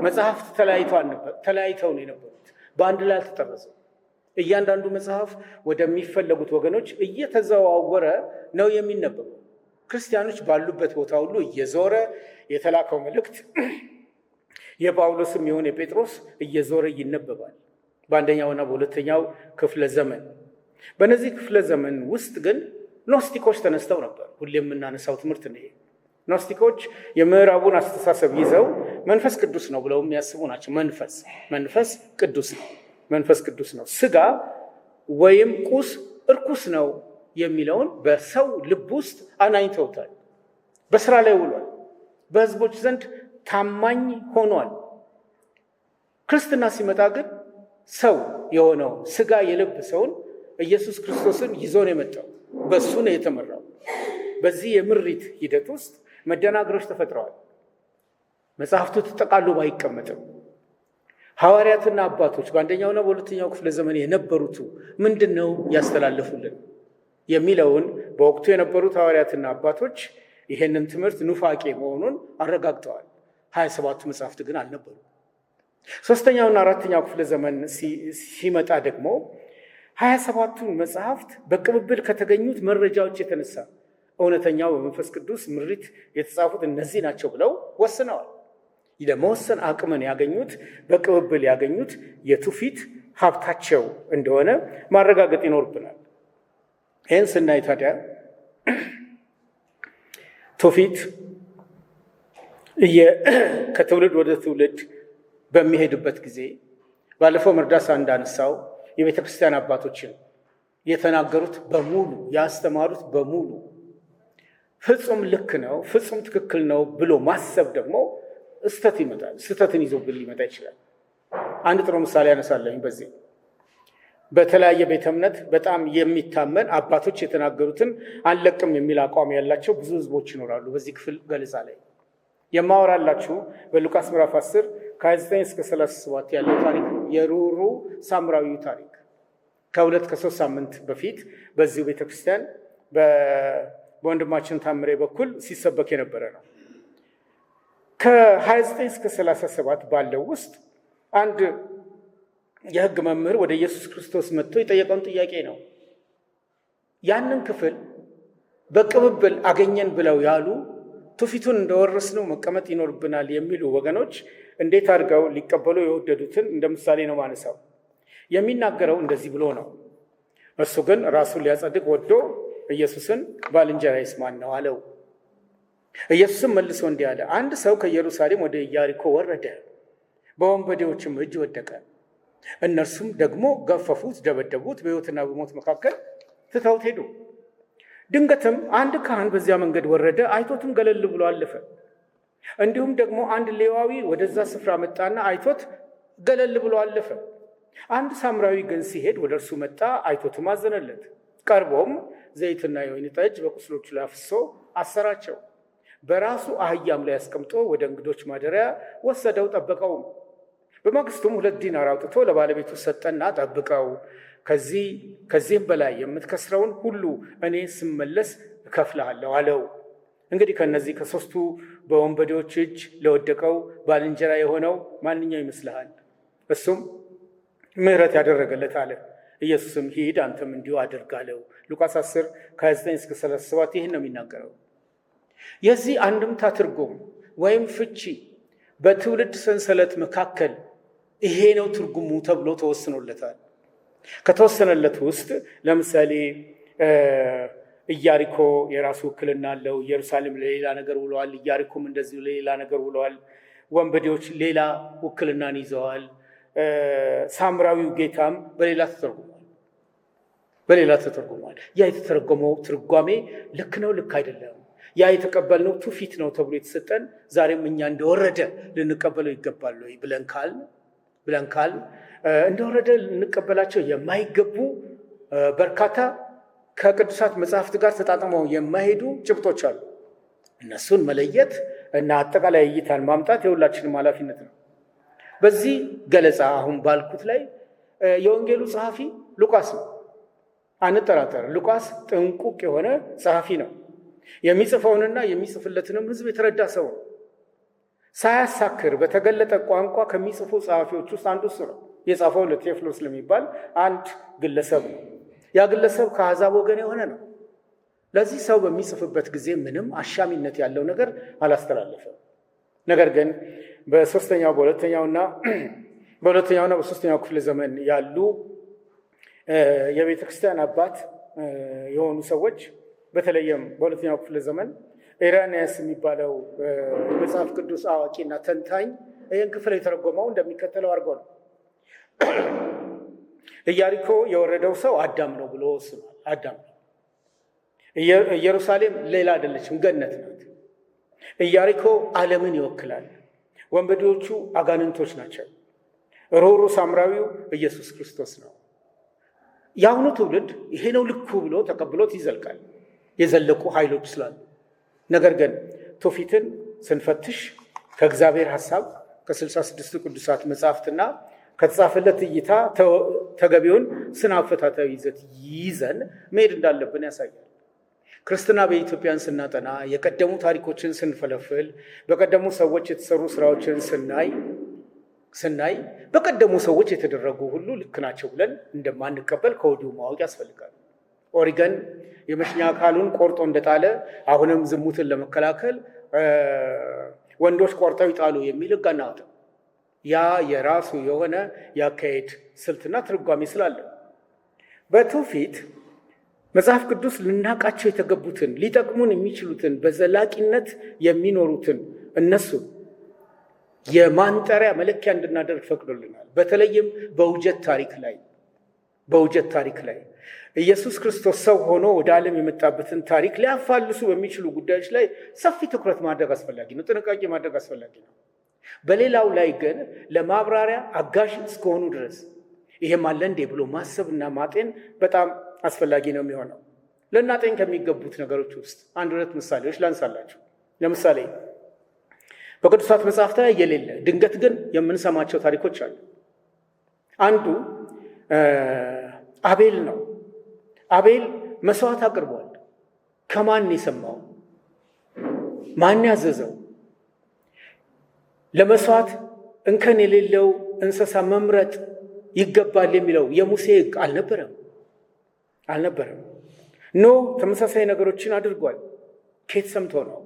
መጽሐፍት ተለያይተው ነው የነበሩት፣ በአንድ ላይ አልተጠረዙም። እያንዳንዱ መጽሐፍ ወደሚፈለጉት ወገኖች እየተዘዋወረ ነው የሚነበበው። ክርስቲያኖች ባሉበት ቦታ ሁሉ እየዞረ የተላከው መልእክት የጳውሎስም ይሁን የጴጥሮስ እየዞረ ይነበባል በአንደኛውና በሁለተኛው ክፍለ ዘመን። በእነዚህ ክፍለ ዘመን ውስጥ ግን ኖስቲኮች ተነስተው ነበር። ሁሌ የምናነሳው ትምህርት ነው። ኖስቲኮች የምዕራቡን አስተሳሰብ ይዘው መንፈስ ቅዱስ ነው ብለው የሚያስቡ ናቸው። መንፈስ ቅዱስ ነው፣ ስጋ ወይም ቁስ እርኩስ ነው የሚለውን በሰው ልብ ውስጥ አናኝተውታል። በስራ ላይ ውሏል። በህዝቦች ዘንድ ታማኝ ሆኗል። ክርስትና ሲመጣ ግን ሰው የሆነው ስጋ የልብ ሰውን ኢየሱስ ክርስቶስን ይዞ ነው የመጣው። በሱ ነው የተመራው። በዚህ የምሪት ሂደት ውስጥ መደናገሮች ተፈጥረዋል። መጽሐፍቱ ተጠቃሎ አይቀመጥም። ሐዋርያትና አባቶች በአንደኛውና በሁለተኛው ክፍለ ዘመን የነበሩት ምንድን ነው ያስተላለፉልን የሚለውን በወቅቱ የነበሩት ሐዋርያትና አባቶች ይሄንን ትምህርት ኑፋቄ መሆኑን አረጋግጠዋል። 27ቱ መጽሐፍት ግን አልነበሩ። ሶስተኛውና አራተኛው ክፍለ ዘመን ሲመጣ ደግሞ 27ቱን መጽሐፍት በቅብብል ከተገኙት መረጃዎች የተነሳ እውነተኛው በመንፈስ ቅዱስ ምሪት የተጻፉት እነዚህ ናቸው ብለው ወስነዋል። ለመወሰን አቅምን ያገኙት በቅብብል ያገኙት የትውፊት ሀብታቸው እንደሆነ ማረጋገጥ ይኖርብናል። ይህን ስናይ ታዲያ ትውፊት ከትውልድ ወደ ትውልድ በሚሄድበት ጊዜ ባለፈው መርዳሳ እንዳነሳው የቤተ ክርስቲያን አባቶችን የተናገሩት በሙሉ ያስተማሩት በሙሉ ፍጹም ልክ ነው፣ ፍጹም ትክክል ነው ብሎ ማሰብ ደግሞ ስተት ይመጣል። ስተትን ይዞብን ሊመጣ ይችላል። አንድ ጥሩ ምሳሌ ያነሳለኝ። በዚህ በተለያየ ቤተ እምነት በጣም የሚታመን አባቶች የተናገሩትን አንለቅም የሚል አቋም ያላቸው ብዙ ህዝቦች ይኖራሉ። በዚህ ክፍል ገለጻ ላይ የማወራላችሁ በሉቃስ ምዕራፍ 10 ከ29 እስከ 37 ያለው ታሪክ ነው። የሩሩ ሳምራዊ ታሪክ ከ2-3 ሳምንት በፊት በዚሁ ቤተክርስቲያን በወንድማችን ታምሬ በኩል ሲሰበክ የነበረ ነው። ከ29 እስከ 37 ባለው ውስጥ አንድ የህግ መምህር ወደ ኢየሱስ ክርስቶስ መጥቶ የጠየቀውን ጥያቄ ነው። ያንን ክፍል በቅብብል አገኘን ብለው ያሉ ትውፊቱን እንደወረስነው መቀመጥ ይኖርብናል የሚሉ ወገኖች እንዴት አድርገው ሊቀበሉ የወደዱትን እንደ ምሳሌ ነው ማነሳው። የሚናገረው እንደዚህ ብሎ ነው። እሱ ግን ራሱን ሊያጸድቅ ወዶ ኢየሱስን ባልንጀራዬስ ማን ነው አለው። ኢየሱስም መልሶ እንዲህ አለ፣ አንድ ሰው ከኢየሩሳሌም ወደ ኢያሪኮ ወረደ፣ በወንበዴዎችም እጅ ወደቀ። እነርሱም ደግሞ ገፈፉት፣ ደበደቡት፣ በሕይወትና በሞት መካከል ትተውት ሄዱ። ድንገትም አንድ ካህን በዚያ መንገድ ወረደ፣ አይቶትም ገለል ብሎ አለፈ። እንዲሁም ደግሞ አንድ ሌዋዊ ወደዛ ስፍራ መጣና አይቶት ገለል ብሎ አለፈ። አንድ ሳምራዊ ግን ሲሄድ ወደ እርሱ መጣ፣ አይቶትም አዘነለት። ቀርቦም ዘይትና የወይን ጠጅ በቁስሎቹ ላይ አፍስሶ አሰራቸው። በራሱ አህያም ላይ አስቀምጦ ወደ እንግዶች ማደሪያ ወሰደው፣ ጠበቀውም። በማግስቱም 2 ዲናር አውጥቶ ለባለቤቱ ሰጠና ጠብቀው፣ ከዚህም በላይ የምትከስረውን ሁሉ እኔ ስመለስ እከፍልሃለሁ አለው። እንግዲህ ከነዚህ ከሶስቱ በወንበዴዎች እጅ ለወደቀው ባልንጀራ የሆነው ማንኛው ይመስልሃል? እሱም ምሕረት ያደረገለት አለ። ኢየሱስም ሂድ አንተም እንዲሁ አድርግ አለው። ሉቃስ 10 ከ29 እስከ 37 ይህን ነው የሚናገረው። የዚህ አንድምታ ትርጉም ወይም ፍቺ በትውልድ ሰንሰለት መካከል ይሄ ነው ትርጉሙ ተብሎ ተወስኖለታል። ከተወሰነለት ውስጥ ለምሳሌ ኢያሪኮ የራሱ ውክልና አለው። ኢየሩሳሌም ለሌላ ነገር ውለዋል። ኢያሪኮም እንደዚሁ ለሌላ ነገር ውለዋል። ወንበዴዎች ሌላ ውክልናን ይዘዋል። ሳምራዊው ጌታም በሌላ ተተርጉሟል። ያ የተተረጎመው ትርጓሜ ልክ ነው፣ ልክ አይደለም፣ ያ የተቀበልነው ትውፊት ነው ተብሎ የተሰጠን ዛሬም እኛ እንደወረደ ልንቀበለው ይገባል ወይ ብለን ካል እንደወረደ ልንቀበላቸው የማይገቡ በርካታ ከቅዱሳት መጽሐፍት ጋር ተጣጥመው የማይሄዱ ጭብጦች አሉ። እነሱን መለየት እና አጠቃላይ እይታን ማምጣት የሁላችንም ኃላፊነት ነው። በዚህ ገለጻ አሁን ባልኩት ላይ የወንጌሉ ጸሐፊ ሉቃስ ነው። አንጠራጠር፣ ሉቃስ ጥንቁቅ የሆነ ጸሐፊ ነው። የሚጽፈውንና የሚጽፍለትንም ሕዝብ የተረዳ ሰው ነው። ሳያሳክር በተገለጠ ቋንቋ ከሚጽፉ ጸሐፊዎች ውስጥ አንዱ እሱ ነው። የጻፈው ለቴዎፍሎስ ለሚባል አንድ ግለሰብ ነው። ያ ግለሰብ ከአሕዛብ ወገን የሆነ ነው። ለዚህ ሰው በሚጽፍበት ጊዜ ምንም አሻሚነት ያለው ነገር አላስተላለፈም። ነገር ግን በሁለተኛውና በሶስተኛው ክፍለ ዘመን ያሉ የቤተ ክርስቲያን አባት የሆኑ ሰዎች በተለይም በሁለተኛው ክፍለ ዘመን ኢራንያስ የሚባለው የመጽሐፍ ቅዱስ አዋቂና ተንታኝ ይህን ክፍል የተረጎመው እንደሚከተለው አድርጎ ነው። ኢያሪኮ የወረደው ሰው አዳም ነው ብሎ ወስኗል። አዳም ነው። ኢየሩሳሌም ሌላ አይደለችም፣ ገነት ናት። ኢያሪኮ ዓለምን ይወክላል። ወንበዴዎቹ አጋንንቶች ናቸው። ሩሩ ሳምራዊው ኢየሱስ ክርስቶስ ነው። የአሁኑ ትውልድ ይሄ ነው ልኩ ብሎ ተቀብሎት ይዘልቃል፣ የዘለቁ ኃይሎች ስላሉ። ነገር ግን ትውፊትን ስንፈትሽ ከእግዚአብሔር ሐሳብ ከ66 ቅዱሳት መጻሕፍትና ከተጻፈለት እይታ ተገቢውን ስነ አፈታታዊ ይዘት ይዘን መሄድ እንዳለብን ያሳያል። ክርስትና በኢትዮጵያን ስናጠና የቀደሙ ታሪኮችን ስንፈለፍል በቀደሙ ሰዎች የተሰሩ ስራዎችን ስናይ በቀደሙ ሰዎች የተደረጉ ሁሉ ልክ ናቸው ብለን እንደማንቀበል ከወዲሁ ማወቅ ያስፈልጋል። ኦሪገን የመሽኛ አካሉን ቆርጦ እንደጣለ አሁንም ዝሙትን ለመከላከል ወንዶች ቆርጠው ይጣሉ የሚል ሕግ አናወጣም። ያ የራሱ የሆነ ያካሄድ ስልትና ትርጓሜ ስላለ በትውፊት መጽሐፍ ቅዱስ ልናቃቸው የተገቡትን ሊጠቅሙን የሚችሉትን በዘላቂነት የሚኖሩትን እነሱን የማንጠሪያ መለኪያ እንድናደርግ ፈቅዶልናል። በተለይም በውጀት ታሪክ ላይ ኢየሱስ ክርስቶስ ሰው ሆኖ ወደ ዓለም የመጣበትን ታሪክ ሊያፋልሱ በሚችሉ ጉዳዮች ላይ ሰፊ ትኩረት ማድረግ አስፈላጊ ነው፣ ጥንቃቄ ማድረግ አስፈላጊ ነው። በሌላው ላይ ግን ለማብራሪያ አጋዥ እስከሆኑ ድረስ ይሄም አለ እንዴ ብሎ ማሰብና ማጤን በጣም አስፈላጊ ነው የሚሆነው። ልናጤን ከሚገቡት ነገሮች ውስጥ አንድ ሁለት ምሳሌዎች ላንሳላችሁ። ለምሳሌ በቅዱሳት መጽሐፍት ላይ የሌለ ድንገት ግን የምንሰማቸው ታሪኮች አሉ። አንዱ አቤል ነው። አቤል መስዋዕት አቅርቧል። ከማን የሰማው? ማን ያዘዘው? ለመስዋዕት እንከን የሌለው እንስሳ መምረጥ ይገባል የሚለው የሙሴ ሕግ አልነበረም። ኖህ ተመሳሳይ ነገሮችን አድርጓል። ከየት ሰምቶ ነው?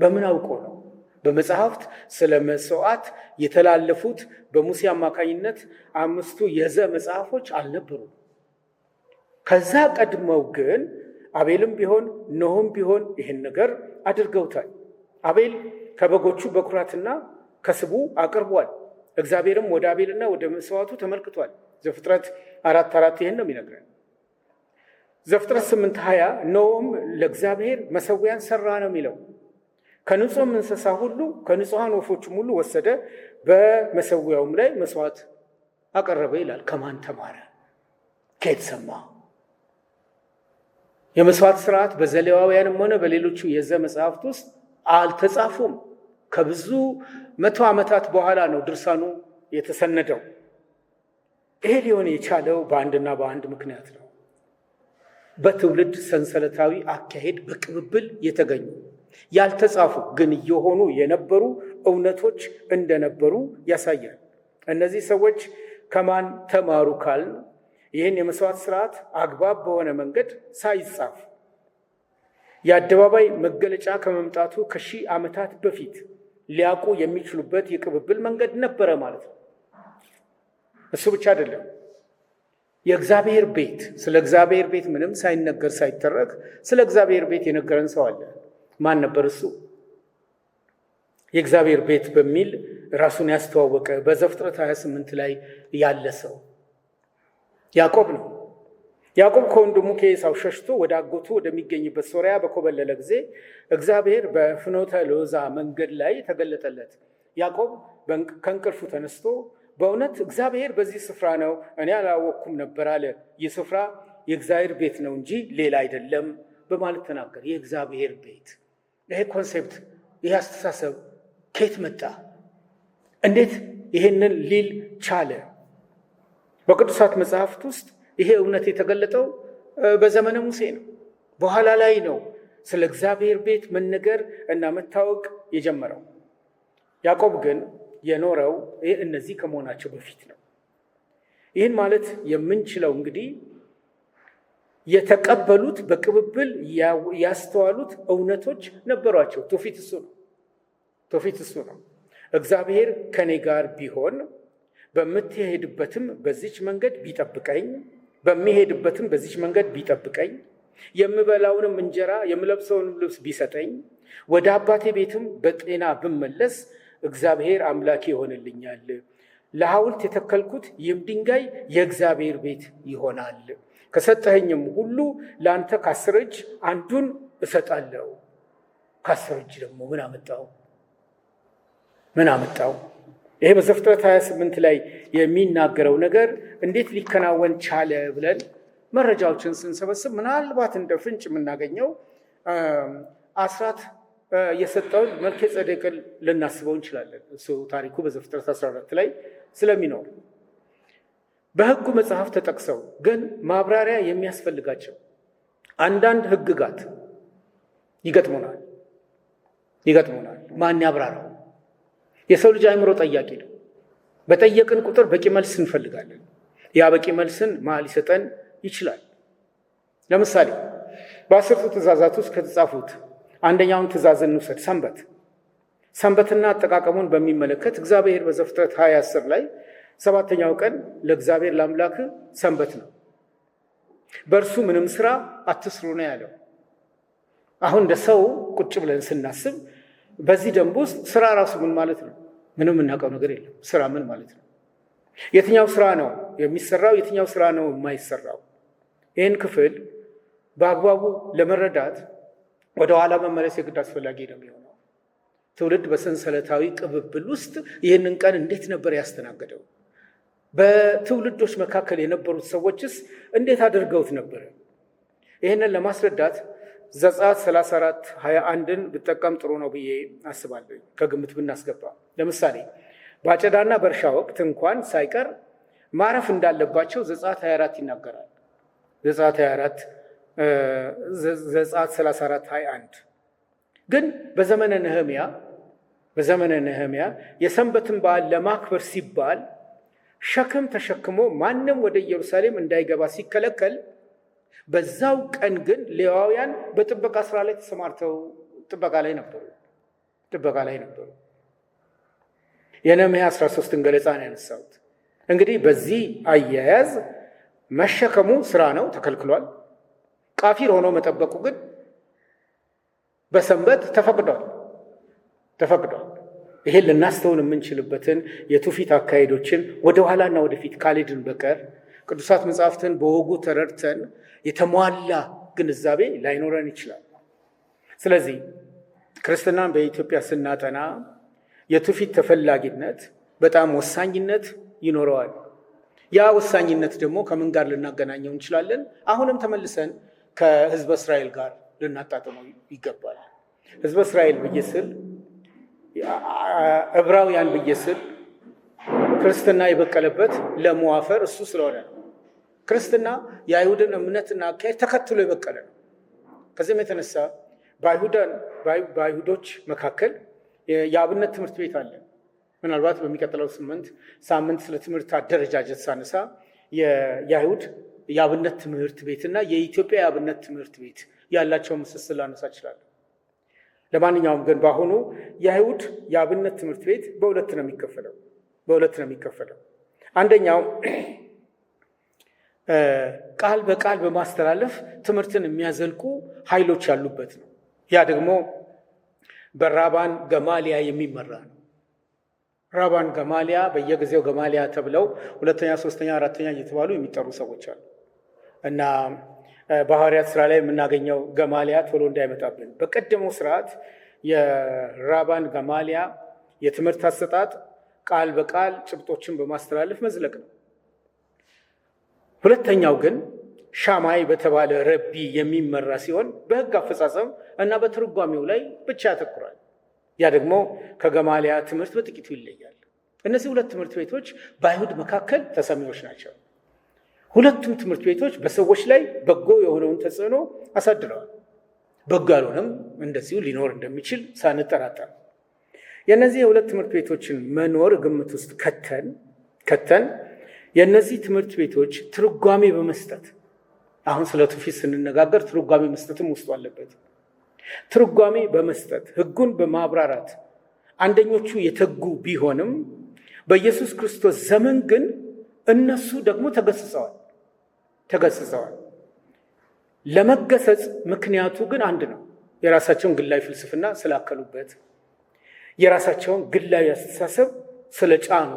በምን አውቆ ነው? በመጽሐፍት ስለ መስዋዕት የተላለፉት በሙሴ አማካኝነት 5ቱ የዘ መጽሐፎች አልነበሩም። ከዛ ቀድመው ግን አቤልም ቢሆን ኖህም ቢሆን ይህን ነገር አድርገውታል። አቤል ከበጎቹ በኩራትና ከስቡ አቅርቧል። እግዚአብሔርም ወደ አቤልና ወደ መስዋዕቱ ተመልክቷል። ዘፍጥረት 4:4 ይህን ነው የሚነግረን። ዘፍጥረት 8:20 ኖህም ለእግዚአብሔር መሰዊያን ሰራ ነው የሚለው። ከንጹህም እንስሳ ሁሉ ከንጹሐን ወፎችም ሁሉ ወሰደ፣ በመሰዊያውም ላይ መስዋዕት አቀረበ ይላል። ከማን ተማረ? ከየት ሰማ? የመስዋዕት ስርዓት በዘሌዋውያንም ሆነ በሌሎቹ የዘ መጽሐፍት ውስጥ አልተጻፉም። ከብዙ 100 ዓመታት በኋላ ነው ድርሳኑ የተሰነደው። ይሄ ሊሆን የቻለው በአንድና በአንድ ምክንያት ነው። በትውልድ ሰንሰለታዊ አካሄድ በቅብብል የተገኙ ያልተጻፉ ግን እየሆኑ የነበሩ እውነቶች እንደነበሩ ያሳያል። እነዚህ ሰዎች ከማን ተማሩ ካልን ይህን የመስዋዕት ስርዓት አግባብ በሆነ መንገድ ሳይጻፍ የአደባባይ መገለጫ ከመምጣቱ ከ1000 ዓመታት በፊት ሊያውቁ የሚችሉበት የቅብብል መንገድ ነበረ ማለት ነው። እሱ ብቻ አይደለም። የእግዚአብሔር ቤት ስለ እግዚአብሔር ቤት ምንም ሳይነገር ሳይተረክ ስለ እግዚአብሔር ቤት የነገረን ሰው አለ። ማን ነበር እሱ? የእግዚአብሔር ቤት በሚል ራሱን ያስተዋወቀ በዘፍጥረት 28 ላይ ያለ ሰው ያዕቆብ ነው። ያዕቆብ ከወንድሙ ከኤሳው ሸሽቶ ወደ አጎቱ ወደሚገኝበት ሶርያ በኮበለለ ጊዜ እግዚአብሔር በፍኖተ ሎዛ መንገድ ላይ ተገለጠለት። ያዕቆብ ከእንቅልፉ ተነስቶ በእውነት እግዚአብሔር በዚህ ስፍራ ነው፣ እኔ አላወቅኩም ነበር አለ። ይህ ስፍራ የእግዚአብሔር ቤት ነው እንጂ ሌላ አይደለም በማለት ተናገር። የእግዚአብሔር ቤት፣ ይሄ ኮንሴፕት፣ ይህ አስተሳሰብ ከየት መጣ? እንዴት ይሄንን ሊል ቻለ? በቅዱሳት መጽሐፍት ውስጥ ይሄ እውነት የተገለጠው በዘመነ ሙሴ ነው። በኋላ ላይ ነው ስለ እግዚአብሔር ቤት መነገር እና መታወቅ የጀመረው። ያዕቆብ ግን የኖረው እነዚህ ከመሆናቸው በፊት ነው። ይህን ማለት የምንችለው እንግዲህ የተቀበሉት በቅብብል ያስተዋሉት እውነቶች ነበሯቸው። ትውፊት እሱ ነው። እግዚአብሔር ከኔ ጋር ቢሆን በምትሄድበትም በዚች መንገድ ቢጠብቀኝ፣ በሚሄድበትም በዚች መንገድ ቢጠብቀኝ፣ የምበላውንም እንጀራ የምለብሰውንም ልብስ ቢሰጠኝ፣ ወደ አባቴ ቤትም በጤና ብመለስ እግዚአብሔር አምላኬ ይሆንልኛል። ለሐውልት የተከልኩት ይህም ድንጋይ የእግዚአብሔር ቤት ይሆናል። ከሰጠኸኝም ሁሉ ለአንተ ከ10 እጅ አንዱን እሰጣለሁ። ከ10 እጅ ደግሞ ምን አመጣው? ይሄ በዘፍጥረት 28 ላይ የሚናገረው ነገር እንዴት ሊከናወን ቻለ ብለን መረጃዎችን ስንሰበስብ ምናልባት እንደ ፍንጭ የምናገኘው አስራት የሰጠውን መልከ ጼዴቅን ልናስበው እንችላለን። እሱ ታሪኩ በዘፍጥረት 14 ላይ ስለሚኖር በሕጉ መጽሐፍ ተጠቅሰው ግን ማብራሪያ የሚያስፈልጋቸው አንዳንድ ሕግጋት ይገጥሙናል። ማን ያብራራው? የሰው ልጅ አእምሮ ጠያቂ ነው። በጠየቅን ቁጥር በቂ መልስ እንፈልጋለን። ያ በቂ መልስን ማን ሊሰጠን ይችላል? ለምሳሌ በ10ቱ ትእዛዛት ውስጥ ከተጻፉት አንደኛውን ትእዛዝ እንውሰድ፣ ሰንበትና አጠቃቀሙን በሚመለከት እግዚአብሔር በዘፍጥረት 20:10 ላይ 7ኛው ቀን ለእግዚአብሔር ለአምላክ ሰንበት ነው፣ በእርሱ ምንም ስራ አትስሩ ነው ያለው። አሁን እንደ ሰው ቁጭ ብለን ስናስብ በዚህ ደንብ ውስጥ ስራ ራሱ ምን ማለት ነው? ምንም የምናውቀው ነገር የለም። ስራ ምን ማለት ነው? የትኛው ስራ ነው የሚሰራው? የትኛው ስራ ነው የማይሰራው? ይህን ክፍል በአግባቡ ለመረዳት ወደ ኋላ መመለስ የግድ አስፈላጊ ነው የሚሆነው። ትውልድ በሰንሰለታዊ ቅብብል ውስጥ ይህንን ቀን እንዴት ነበር ያስተናገደው? በትውልዶች መካከል የነበሩት ሰዎችስ እንዴት አድርገውት ነበረ? ይህንን ለማስረዳት ዘጸአት 34:21ን ብጠቀም ጥሩ ነው ብዬ አስባለሁ። ከግምት ብናስገባ ለምሳሌ በአጨዳና በእርሻ ወቅት እንኳን ሳይቀር ማረፍ እንዳለባቸው ዘጸአት 24 ይናገራል። ዘጸአት 34:21 ግን በዘመነ ነህምያ የሰንበትን በዓል ለማክበር ሲባል ሸክም ተሸክሞ ማንም ወደ ኢየሩሳሌም እንዳይገባ ሲከለከል፣ በዛው ቀን ግን ሌዋውያን በጥበቃ ስራ ላይ ተሰማርተው ጥበቃ ላይ ነበሩ። የነህምያ 13ን ገለጻ ነው ያነሳሁት። እንግዲህ በዚህ አያያዝ መሸከሙ ስራ ነው፣ ተከልክሏል። ቃፊር ሆኖ መጠበቁ ግን በሰንበት ተፈቅዷል። ይሄን ልናስተውል የምንችልበትን የትውፊት አካሄዶችን ወደ ኋላና ወደፊት ካልሄድን በቀር ቅዱሳት መጽሐፍትን በወጉ ተረድተን የተሟላ ግንዛቤ ላይኖረን ይችላል። ስለዚህ ክርስትናን በኢትዮጵያ ስናጠና የትውፊት ተፈላጊነት በጣም ወሳኝነት ይኖረዋል። ያ ወሳኝነት ደግሞ ከምን ጋር ልናገናኘው እንችላለን? አሁንም ተመልሰን ከህዝበ እስራኤል ጋር ልናጣጥመው ይገባል። ህዝበ እስራኤል ብዬ ስል፣ ዕብራውያን ብዬ ስል ክርስትና የበቀለበት ለም አፈር እሱ ስለሆነ ነው። ክርስትና የአይሁድን እምነትና አካሄድ ተከትሎ የበቀለ ነው። ከዚህም የተነሳ በአይሁዶች መካከል የአብነት ትምህርት ቤት አለ። ምናልባት በሚቀጥለው ሳምንት ስለ ትምህርት አደረጃጀት ሳነሳ የአይሁድ የአብነት ትምህርት ቤትና የኢትዮጵያ የአብነት ትምህርት ቤት ያላቸውን ምስስል ላነሳ እችላለሁ። ለማንኛውም ግን በአሁኑ የአይሁድ የአብነት ትምህርት ቤት በሁለት ነው የሚከፈለው። አንደኛው ቃል በቃል በማስተላለፍ ትምህርትን የሚያዘልቁ ኃይሎች ያሉበት ነው። ያ ደግሞ በራባን ገማሊያ የሚመራ ነው። ራባን ገማሊያ በየጊዜው ገማሊያ ተብለው 2ኛ፣ 3ኛ፣ 4ኛ እየተባሉ የሚጠሩ ሰዎች አሉ እና በሐዋርያት ስራ ላይ የምናገኘው ገማሊያ ቶሎ እንዳይመጣብን በቀደመው ስርዓት የራባን ገማሊያ የትምህርት አሰጣጥ ቃል በቃል ጭብጦችን በማስተላለፍ መዝለቅ ነው። ሁለተኛው ግን ሻማይ በተባለ ረቢ የሚመራ ሲሆን በሕግ አፈጻጸም እና በትርጓሜው ላይ ብቻ ያተኩራል። ያ ደግሞ ከገማሊያ ትምህርት በጥቂቱ ይለያል። እነዚህ ሁለት ትምህርት ቤቶች በአይሁድ መካከል ተሰሚዎች ናቸው። ሁለቱም ትምህርት ቤቶች በሰዎች ላይ በጎ የሆነውን ተጽዕኖ አሳድረዋል። በጎ ያልሆነም እንደዚሁ ሊኖር እንደሚችል ሳንጠራጠር የእነዚህ የሁለት ትምህርት ቤቶችን መኖር ግምት ውስጥ ከተን የእነዚህ ትምህርት ቤቶች ትርጓሜ በመስጠት አሁን ስለ ትውፊት ስንነጋገር ትርጓሜ መስጠትም ውስጡ አለበት። ትርጓሜ በመስጠት ሕጉን በማብራራት አንደኞቹ የተጉ ቢሆንም በኢየሱስ ክርስቶስ ዘመን ግን እነሱ ደግሞ ተገስጸዋል። ለመገሰጽ ምክንያቱ ግን አንድ ነው። የራሳቸውን ግላዊ ፍልስፍና ስላከሉበት፣ የራሳቸውን ግላዊ አስተሳሰብ ስለጫኑ፣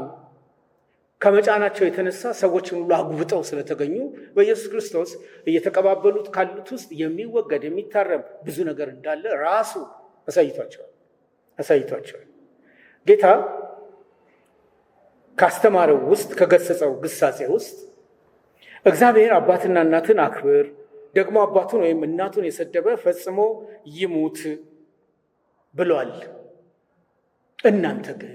ከመጫናቸው የተነሳ ሰዎችን ሁሉ አጉብጠው ስለተገኙ በኢየሱስ ክርስቶስ እየተቀባበሉት ካሉት ውስጥ የሚወገድ የሚታረም ብዙ ነገር እንዳለ ራሱ አሳይቷቸዋል። ጌታ ካስተማረው ውስጥ ከገሰጸው ግሳጼ ውስጥ እግዚአብሔር አባትና እናትን አክብር፣ ደግሞ አባቱን ወይም እናቱን የሰደበ ፈጽሞ ይሙት ብሏል። እናንተ ግን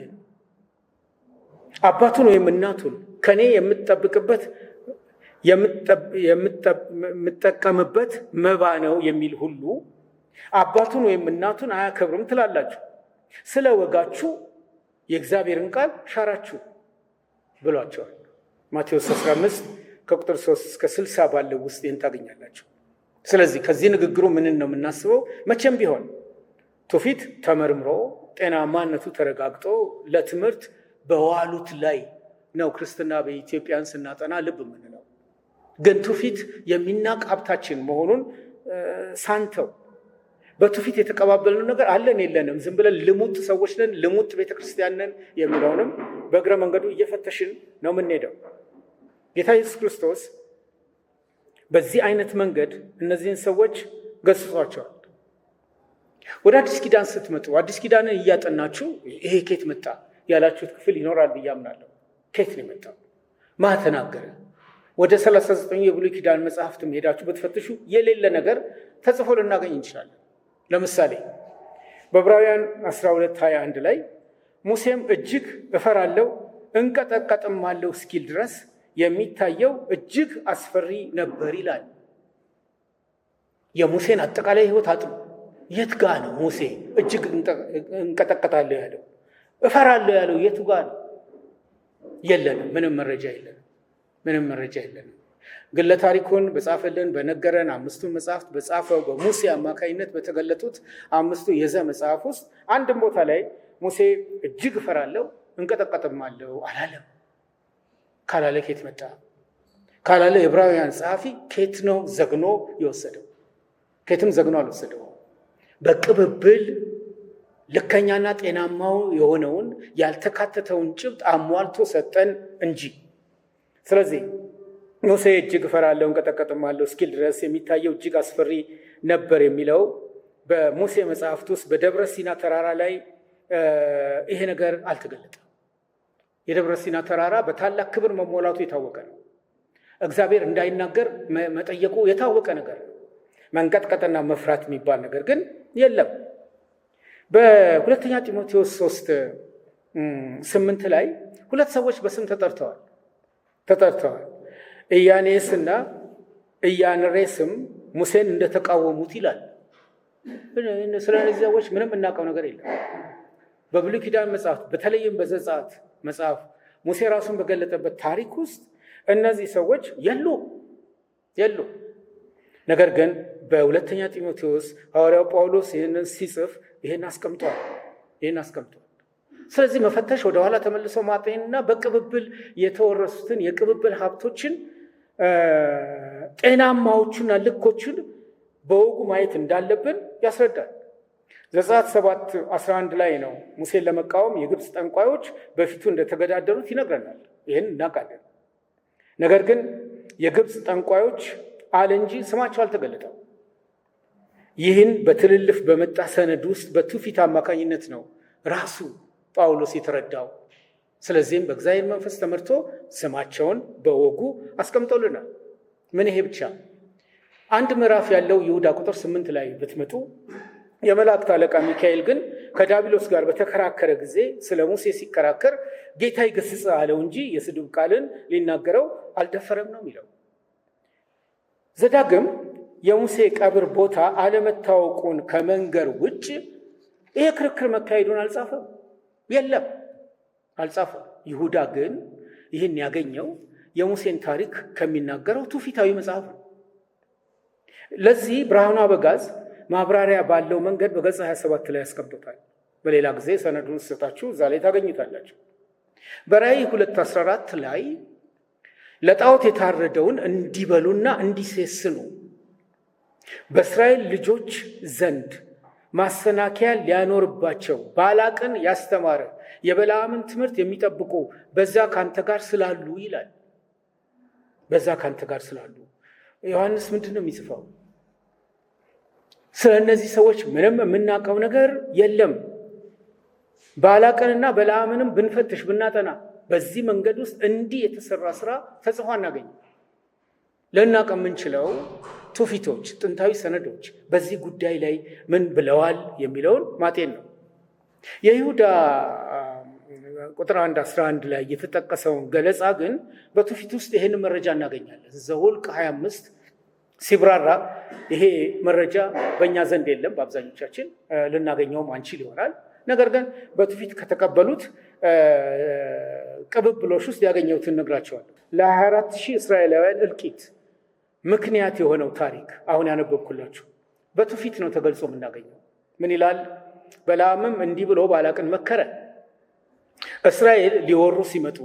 አባቱን ወይም እናቱን ከኔ የምጠቀምበት መባ ነው የሚል ሁሉ አባቱን ወይም እናቱን አያከብርም ትላላችሁ። ስለ ወጋችሁ የእግዚአብሔርን ቃል ሻራችሁ ብሏቸዋል። ማቴዎስ 15 ከቁጥር 3 እስከ 60 ባለው ውስጥ ይህን ታገኛላችሁ። ስለዚህ ከዚህ ንግግሩ ምንን ነው የምናስበው? መቼም ቢሆን ትውፊት ተመርምሮ ጤናማነቱ ተረጋግጦ ለትምህርት በዋሉት ላይ ነው ክርስትና በኢትዮጵያን ስናጠና ልብ የምንለው። ግን ትውፊት የሚናቅ ሀብታችን መሆኑን ሳንተው በትውፊት የተቀባበልነው ነገር አለን የለንም፣ ዝም ብለን ልሙጥ ሰዎች ነን፣ ልሙጥ ቤተክርስቲያን ነን የሚለውንም በእግረ መንገዱ እየፈተሽን ነው የምንሄደው። ጌታ ኢየሱስ ክርስቶስ በዚህ አይነት መንገድ እነዚህን ሰዎች ገስጿቸዋል። ወደ አዲስ ኪዳን ስትመጡ አዲስ ኪዳንን እያጠናችሁ ይሄ ኬት መጣ ያላችሁት ክፍል ይኖራል ብዬ አምናለሁ። ኬት ነው የመጣው? ማን ተናገረ? ወደ 39 የብሉይ ኪዳን መጽሐፍትም ሄዳችሁ በተፈትሹ የሌለ ነገር ተጽፎ ልናገኝ እንችላለን። ለምሳሌ በዕብራውያን 12:21 ላይ ሙሴም እጅግ እፈራለሁ እንቀጠቀጥማለሁ እስኪል ድረስ የሚታየው እጅግ አስፈሪ ነበር ይላል። የሙሴን አጠቃላይ ሕይወት አጥኑ። የት ጋ ነው ሙሴ እጅግ እንቀጠቀጣለሁ ያለው? እፈራለሁ ያለው የቱ ጋ ነው? የለንም። ምንም መረጃ የለንም። ግለ ታሪኩን በጻፈልን በነገረን አምስቱን መጽሐፍት በጻፈው በሙሴ አማካይነት በተገለጡት አምስቱ የዘ መጽሐፍ ውስጥ አንድም ቦታ ላይ ሙሴ እጅግ እፈራለሁ እንቀጠቀጥማለሁ አላለም። ካላለ ኬት መጣ? ካላለ የዕብራውያን ጸሐፊ ኬት ነው ዘግኖ የወሰደው? ኬትም ዘግኖ አልወሰደው። በቅብብል ልከኛና ጤናማው የሆነውን ያልተካተተውን ጭብጥ አሟልቶ ሰጠን እንጂ። ስለዚህ ሙሴ እጅግ እፈራለሁ እንቀጠቀጥማለሁ እስኪል ድረስ የሚታየው እጅግ አስፈሪ ነበር የሚለው በሙሴ መጽሐፍት ውስጥ በደብረ ሲና ተራራ ላይ ይሄ ነገር አልተገለጠም። የደብረ ሲና ተራራ በታላቅ ክብር መሞላቱ የታወቀ ነው። እግዚአብሔር እንዳይናገር መጠየቁ የታወቀ ነገር ነው። መንቀጥቀጥና መፍራት የሚባል ነገር ግን የለም። በሁለተኛ ጢሞቴዎስ 3:8 ላይ ሁለት ሰዎች በስም ተጠርተዋል። ኢያኔስና ኢያንሬስም ሙሴን እንደተቃወሙት ይላል። ስለ እነዚህ ሰዎች ምንም እናውቀው ነገር የለም። በብሉይ ኪዳን መጽሐፍ በተለይም በዘጸአት መጽሐፍ ሙሴ ራሱን በገለጠበት ታሪክ ውስጥ እነዚህ ሰዎች የሉ። ነገር ግን በሁለተኛ ጢሞቴዎስ ሐዋርያው ጳውሎስ ይህንን ሲጽፍ ይህን አስቀምጧል። ስለዚህ መፈተሽ፣ ወደኋላ ተመልሰው ማጤንና በቅብብል የተወረሱትን የቅብብል ሀብቶችን ጤናማዎቹና ልኮችን በወጉ ማየት እንዳለብን ያስረዳል። ዘጸአት 7:11 ላይ ነው ሙሴን ለመቃወም የግብፅ ጠንቋዮች በፊቱ እንደተገዳደሩት ይነግረናል። ይህን እናውቃለን። ነገር ግን የግብፅ ጠንቋዮች አለ እንጂ ስማቸው አልተገለጠም። ይህን በትልልፍ በመጣ ሰነድ ውስጥ በትውፊት አማካኝነት ነው ራሱ ጳውሎስ የተረዳው። ስለዚህም በእግዚአብሔር መንፈስ ተመርቶ ስማቸውን በወጉ አስቀምጦልናል። ምን ይሄ ብቻ? አንድ ምዕራፍ ያለው ይሁዳ ቁጥር 8 ላይ ብትመጡ የመላእክት አለቃ ሚካኤል ግን ከዲያብሎስ ጋር በተከራከረ ጊዜ ስለ ሙሴ ሲከራከር ጌታ ይገስጽ አለው እንጂ የስድብ ቃልን ሊናገረው አልደፈረም ነው የሚለው። ዘዳግም የሙሴ ቀብር ቦታ አለመታወቁን ከመንገር ውጭ ይሄ ክርክር መካሄዱን አልጻፈም። የለም አልጻፈም። ይሁዳ ግን ይህን ያገኘው የሙሴን ታሪክ ከሚናገረው ትውፊታዊ መጽሐፍ ነው። ለዚህ ብርሃኑ አበጋዝ ማብራሪያ ባለው መንገድ በገጽ 27 ላይ ያስቀምጦታል። በሌላ ጊዜ ሰነዱን ስጣችሁ እዛ ላይ ታገኙታላችሁ። በራእይ 2:14 ላይ ለጣዖት የታረደውን እንዲበሉና እንዲሴስኑ በእስራኤል ልጆች ዘንድ ማሰናከያ ሊያኖርባቸው ባላቅን ያስተማረ የበለዓምን ትምህርት የሚጠብቁ በዛ ካንተ ጋር ስላሉ ይላል። በዛ ካንተ ጋር ስላሉ ዮሐንስ ምንድን ነው የሚጽፈው? ስለ እነዚህ ሰዎች ምንም የምናውቀው ነገር የለም። ባላቅንና በለዓምንም ብንፈትሽ ብናጠና በዚህ መንገድ ውስጥ እንዲህ የተሰራ ስራ ተጽፎ አናገኝ። ልናውቅ የምንችለው ትውፊቶች፣ ጥንታዊ ሰነዶች በዚህ ጉዳይ ላይ ምን ብለዋል የሚለውን ማጤን ነው። የይሁዳ ቁጥር 1:11 ላይ የተጠቀሰውን ገለጻ ግን በትውፊት ውስጥ ይህን መረጃ እናገኛለን። ዘኍልቍ 25 ሲብራራ ይሄ መረጃ በእኛ ዘንድ የለም፣ በአብዛኞቻችን ልናገኘውም አንችል ይሆናል። ነገር ግን በትውፊት ከተቀበሉት ቅብብሎች ውስጥ ያገኘሁትን ነግራቸዋለሁ። ለ24,000 እስራኤላውያን እልቂት ምክንያት የሆነው ታሪክ አሁን ያነበብኩላችሁ በትውፊት ነው ተገልጾ የምናገኘው። ምን ይላል? በለዓምም እንዲህ ብሎ ባላቅን መከረ። እስራኤል ሊወሩ ሲመጡ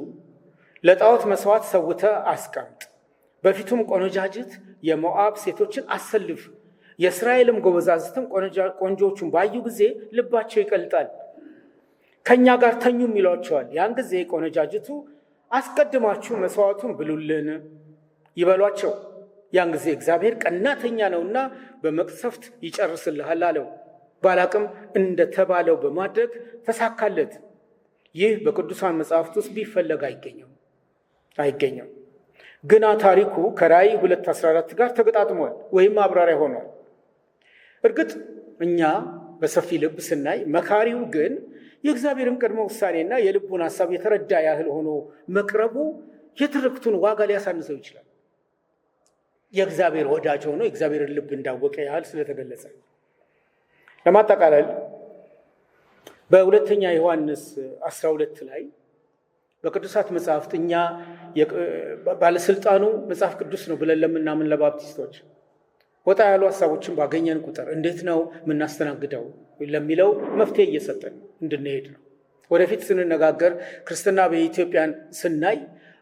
ለጣዖት መስዋዕት ሰውተ አስቀምጥ፣ በፊቱም ቆነጃጅት የሞዓብ ሴቶችን አሰልፍ። የእስራኤልም ጎበዛዝትም ቆንጆቹን ባዩ ጊዜ ልባቸው ይቀልጣል፣ ከእኛ ጋር ተኙም ይሏቸዋል። ያን ጊዜ ቆነጃጅቱ አስቀድማችሁ መስዋዕቱን ብሉልን ይበሏቸው። ያን ጊዜ እግዚአብሔር ቀናተኛ ነውና በመቅሰፍት ይጨርስልሃል አለው። ባላቅም እንደተባለው በማድረግ ተሳካለት። ይህ በቅዱሳን መጽሐፍት ውስጥ ቢፈለግ አይገኘም። ግና ታሪኩ ከራእይ 2:14 ጋር ተገጣጥሟል ወይም ማብራሪያ ሆኗል። እርግጥ እኛ በሰፊ ልብ ስናይ መካሪው ግን የእግዚአብሔርን ቅድመ ውሳኔና የልቡን ሐሳብ የተረዳ ያህል ሆኖ መቅረቡ የትርክቱን ዋጋ ሊያሳንሰው ይችላል። የእግዚአብሔር ወዳጅ ሆኖ የእግዚአብሔርን ልብ እንዳወቀ ያህል ስለተገለጸ። ለማጠቃለል በሁለተኛ ዮሐንስ 12 ላይ በቅዱሳት መጽሐፍት እኛ ባለስልጣኑ መጽሐፍ ቅዱስ ነው ብለን ለምናምን ለባፕቲስቶች ወጣ ያሉ ሀሳቦችን ባገኘን ቁጥር እንዴት ነው የምናስተናግደው ለሚለው መፍትሄ እየሰጠን እንድንሄድ ነው። ወደፊት ስንነጋገር ክርስትና በኢትዮጵያን ስናይ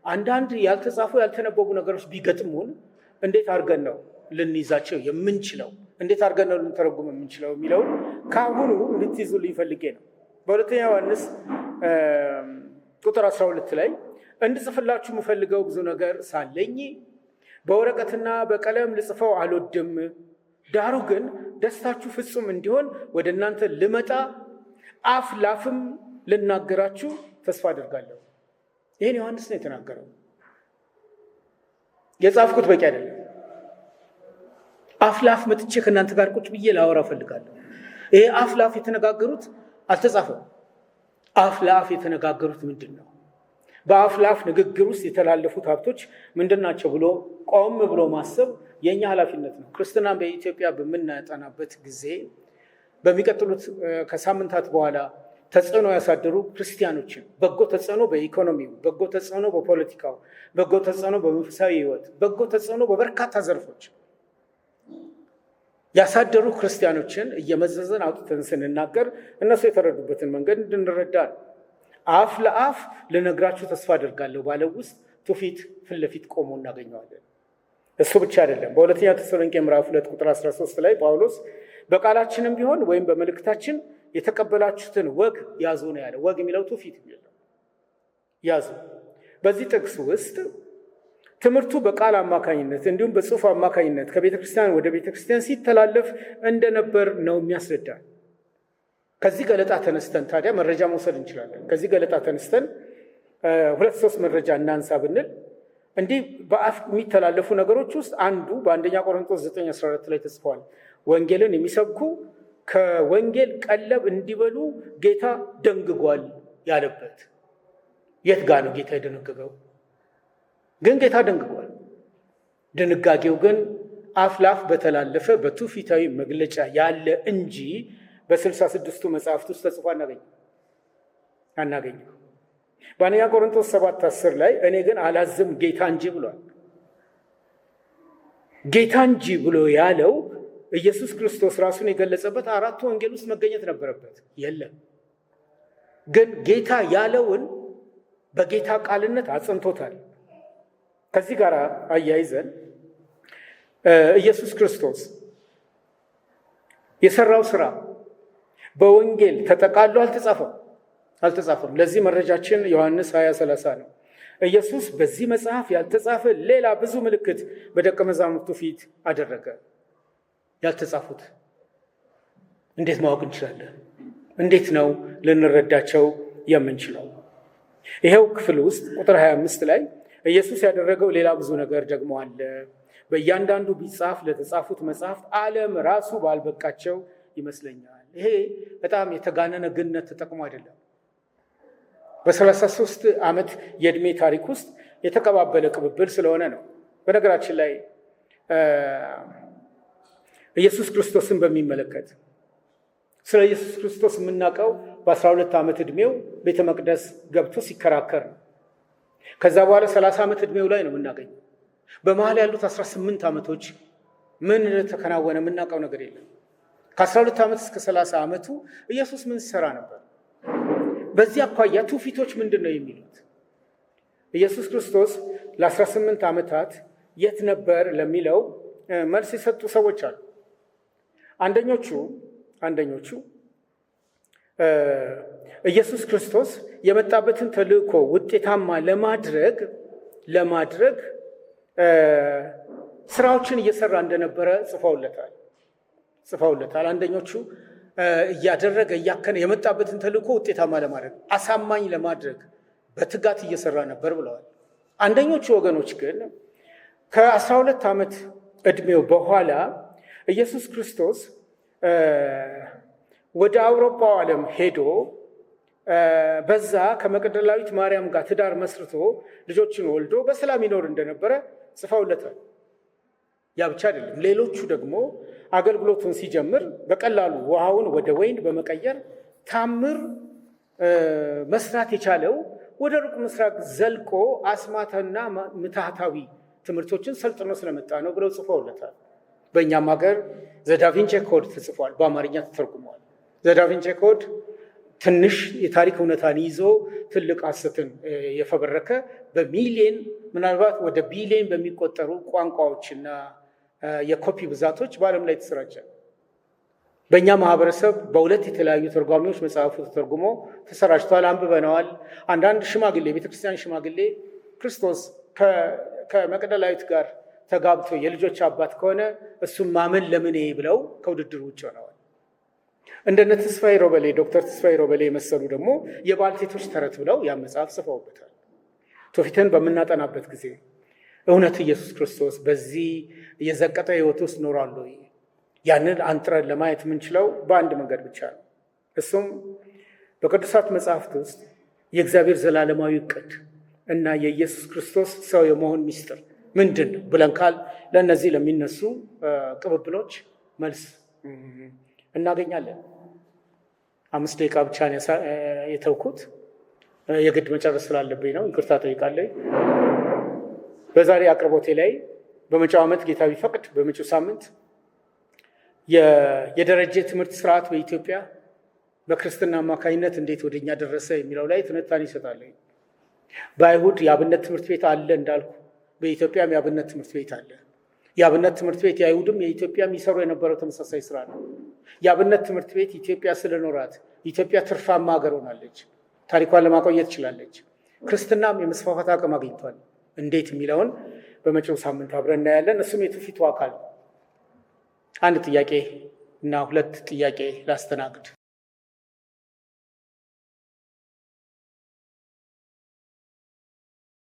አንዳንድ ያልተጻፉ ያልተነበቡ ነገሮች ቢገጥሙን እንዴት አድርገን ነው ልንይዛቸው የምንችለው፣ እንዴት አድርገን ነው ልንተረጉም የምንችለው የሚለው ከአሁኑ እንድትይዙልኝ ፈልጌ ነው። በሁለተኛ ዮሐንስ ቁጥር 12 ላይ እንድጽፍላችሁ የምፈልገው ብዙ ነገር ሳለኝ በወረቀትና በቀለም ልጽፈው አልወድም፣ ዳሩ ግን ደስታችሁ ፍጹም እንዲሆን ወደ እናንተ ልመጣ አፍ ላፍም ልናገራችሁ ተስፋ አደርጋለሁ። ይህን ዮሐንስ ነው የተናገረው። የጻፍኩት በቂ አይደለም። አፍ ላፍ መጥቼ ከእናንተ ጋር ቁጭ ብዬ ላወራ እፈልጋለሁ። ይሄ አፍ ላፍ የተነጋገሩት አልተጻፈም። አፍ ለአፍ የተነጋገሩት ምንድን ነው? በአፍ ለአፍ ንግግር ውስጥ የተላለፉት ሀብቶች ምንድን ናቸው ብሎ ቆም ብሎ ማሰብ የእኛ ኃላፊነት ነው። ክርስትናን በኢትዮጵያ በምናጠናበት ጊዜ በሚቀጥሉት ከሳምንታት በኋላ ተጽዕኖ ያሳደሩ ክርስቲያኖችን በጎ ተጽዕኖ በኢኮኖሚው፣ በጎ ተጽዕኖ በፖለቲካው፣ በጎ ተጽዕኖ በመንፈሳዊ ሕይወት፣ በጎ ተጽዕኖ በበርካታ ዘርፎች ያሳደሩ ክርስቲያኖችን እየመዘዘን አውጥተን ስንናገር እነሱ የተረዱበትን መንገድ እንድንረዳ ነው። አፍ ለአፍ ልነግራችሁ ተስፋ አደርጋለሁ ባለው ውስጥ ትውፊት ፊት ለፊት ቆሞ እናገኘዋለን። እሱ ብቻ አይደለም። በሁለተኛ ተሰሎንቄ ምዕራፍ 2 ቁጥር 13 ላይ ጳውሎስ በቃላችንም ቢሆን ወይም በመልእክታችን የተቀበላችሁትን ወግ ያዙ ነው ያለ። ወግ የሚለው ትውፊት የሚለው ያዙ። በዚህ ጥቅስ ውስጥ ትምህርቱ በቃል አማካኝነት እንዲሁም በጽሑፍ አማካኝነት ከቤተ ክርስቲያን ወደ ቤተ ክርስቲያን ሲተላለፍ እንደነበር ነው የሚያስረዳ። ከዚህ ገለጣ ተነስተን ታዲያ መረጃ መውሰድ እንችላለን። ከዚህ ገለጣ ተነስተን 2-3 መረጃ እናንሳ ብንል እንዲህ በአፍ የሚተላለፉ ነገሮች ውስጥ አንዱ በአንደኛ ቆሮንቶስ 9:14 ላይ ተጽፏል። ወንጌልን የሚሰብኩ ከወንጌል ቀለብ እንዲበሉ ጌታ ደንግጓል ያለበት። የት ጋ ነው ጌታ የደነገገው? ግን ጌታ ደንግጓል። ድንጋጌው ግን አፍ ላፍ በተላለፈ በትውፊታዊ መግለጫ ያለ እንጂ በ66ቱ መጽሐፍት ውስጥ ተጽፎ አናገኘው። በአንደኛ ቆሮንቶስ 7:10 ላይ እኔ ግን አላዝም ጌታ እንጂ ብሏል። ጌታ እንጂ ብሎ ያለው ኢየሱስ ክርስቶስ ራሱን የገለጸበት 4ቱ ወንጌል ውስጥ መገኘት ነበረበት። የለም። ግን ጌታ ያለውን በጌታ ቃልነት አጽንቶታል። ከዚህ ጋር አያይዘን ኢየሱስ ክርስቶስ የሰራው ስራ በወንጌል ተጠቃሎ አልተጻፈም። ለዚህ መረጃችን ዮሐንስ 20:30 ነው። ኢየሱስ በዚህ መጽሐፍ ያልተጻፈ ሌላ ብዙ ምልክት በደቀ መዛሙርቱ ፊት አደረገ። ያልተጻፉት እንዴት ማወቅ እንችላለን? እንዴት ነው ልንረዳቸው የምንችለው? ይሄው ክፍል ውስጥ ቁጥር 25 ላይ ኢየሱስ ያደረገው ሌላ ብዙ ነገር ደግሞ አለ። በእያንዳንዱ ቢጻፍ ለተጻፉት መጽሐፍት ዓለም ራሱ ባልበቃቸው ይመስለኛል ይሄ በጣም የተጋነነ ግነት ተጠቅሞ አይደለም። በ33 ዓመት የዕድሜ ታሪክ ውስጥ የተቀባበለ ቅብብል ስለሆነ ነው። በነገራችን ላይ ኢየሱስ ክርስቶስን በሚመለከት ስለ ኢየሱስ ክርስቶስ የምናውቀው በ12 ዓመት ዕድሜው ቤተ መቅደስ ገብቶ ሲከራከር ነው። ከዛ በኋላ 30 ዓመት ዕድሜው ላይ ነው የምናገኘው። በመሀል ያሉት 18 ዓመቶች ምን ተከናወነ የምናውቀው ነገር የለም። ከ12 ዓመት እስከ 30 ዓመቱ ኢየሱስ ምን ሲሰራ ነበር? በዚህ አኳያ ትውፊቶች ምንድን ነው የሚሉት? ኢየሱስ ክርስቶስ ለ18 ዓመታት የት ነበር ለሚለው መልስ የሰጡ ሰዎች አሉ። አንደኞቹ ኢየሱስ ክርስቶስ የመጣበትን ተልእኮ ውጤታማ ለማድረግ ስራዎችን እየሰራ እንደነበረ ጽፈውለታል። አንደኞቹ እያደረገ እያከነ የመጣበትን ተልእኮ ውጤታማ ለማድረግ አሳማኝ ለማድረግ በትጋት እየሰራ ነበር ብለዋል። አንደኞቹ ወገኖች ግን ከ12 ዓመት ዕድሜው በኋላ ኢየሱስ ክርስቶስ ወደ አውሮፓው ዓለም ሄዶ በዛ ከመቅደላዊት ማርያም ጋር ትዳር መስርቶ ልጆችን ወልዶ በሰላም ይኖር እንደነበረ ጽፈውለታል። ያ ብቻ አይደለም። ሌሎቹ ደግሞ አገልግሎቱን ሲጀምር በቀላሉ ውሃውን ወደ ወይን በመቀየር ታምር መስራት የቻለው ወደ ሩቅ ምስራቅ ዘልቆ አስማታና ምትሃታዊ ትምህርቶችን ሰልጥኖ ስለመጣ ነው ብለው ጽፈውለታል። በእኛም ሀገር ዘዳቪንቼ ኮድ ተጽፏል፣ በአማርኛ ተተርጉሟል። ዘዳቪንቼ ኮድ ትንሽ የታሪክ እውነታን ይዞ ትልቅ ሐሰትን የፈበረከ በሚሊየን ምናልባት ወደ ቢሊየን በሚቆጠሩ ቋንቋዎችና የኮፒ ብዛቶች በዓለም ላይ ተሰራጨ። በእኛ ማህበረሰብ በሁለት የተለያዩ ተርጓሚዎች መጽሐፉ ተተርጉሞ ተሰራጭቷል፣ አንብበነዋል። አንዳንድ ሽማግሌ ቤተክርስቲያን ሽማግሌ ክርስቶስ ከመቅደላዊት ጋር ተጋብቶ የልጆች አባት ከሆነ እሱም ማመን ለምን ብለው ከውድድር ውጭ ሆነዋል። እንደነ ተስፋዬ ሮበሌ ዶክተር ተስፋዬ ሮበሌ የመሰሉ ደግሞ የባልቴቶች ተረት ብለው ያ መጽሐፍ ጽፈውበታል። ትውፊትን በምናጠናበት ጊዜ እውነት ኢየሱስ ክርስቶስ በዚህ የዘቀጠ ሕይወት ውስጥ ኖሯል ወይ? ያንን አንጥረን ለማየት የምንችለው በአንድ መንገድ ብቻ ነው። እሱም በቅዱሳት መጽሐፍት ውስጥ የእግዚአብሔር ዘላለማዊ ዕቅድ እና የኢየሱስ ክርስቶስ ሰው የመሆን ሚስጥር ምንድን ነው ብለን ካል ለእነዚህ ለሚነሱ ቅብብሎች መልስ እናገኛለን። 5 ደቂቃ ብቻ የተውኩት የግድ መጨረስ ስላለብኝ ነው፣ ይቅርታ ጠይቃለሁ። በዛሬ አቅርቦቴ ላይ በመጪው ዓመት ጌታ ቢፈቅድ በመጪው ሳምንት የደረጀ ትምህርት ስርዓት በኢትዮጵያ በክርስትና አማካኝነት እንዴት ወደኛ ደረሰ የሚለው ላይ ትንታኔ ይሰጣለሁ። በአይሁድ የአብነት ትምህርት ቤት አለ እንዳልኩ፣ በኢትዮጵያም የአብነት ትምህርት ቤት አለ። የአብነት ትምህርት ቤት የአይሁድም የኢትዮጵያም ይሰሩ የነበረው ተመሳሳይ ስራ ነው። የአብነት ትምህርት ቤት ኢትዮጵያ ስለኖራት ኢትዮጵያ ትርፋማ ሀገር ሆናለች፣ ታሪኳን ለማቆየት ትችላለች። ክርስትናም የመስፋፋት አቅም አግኝቷል። እንዴት የሚለውን በመጪው ሳምንት አብረን እናያለን። እሱም የትውፊቱ አካል። አንድ ጥያቄ እና 2 ጥያቄ ላስተናግድ።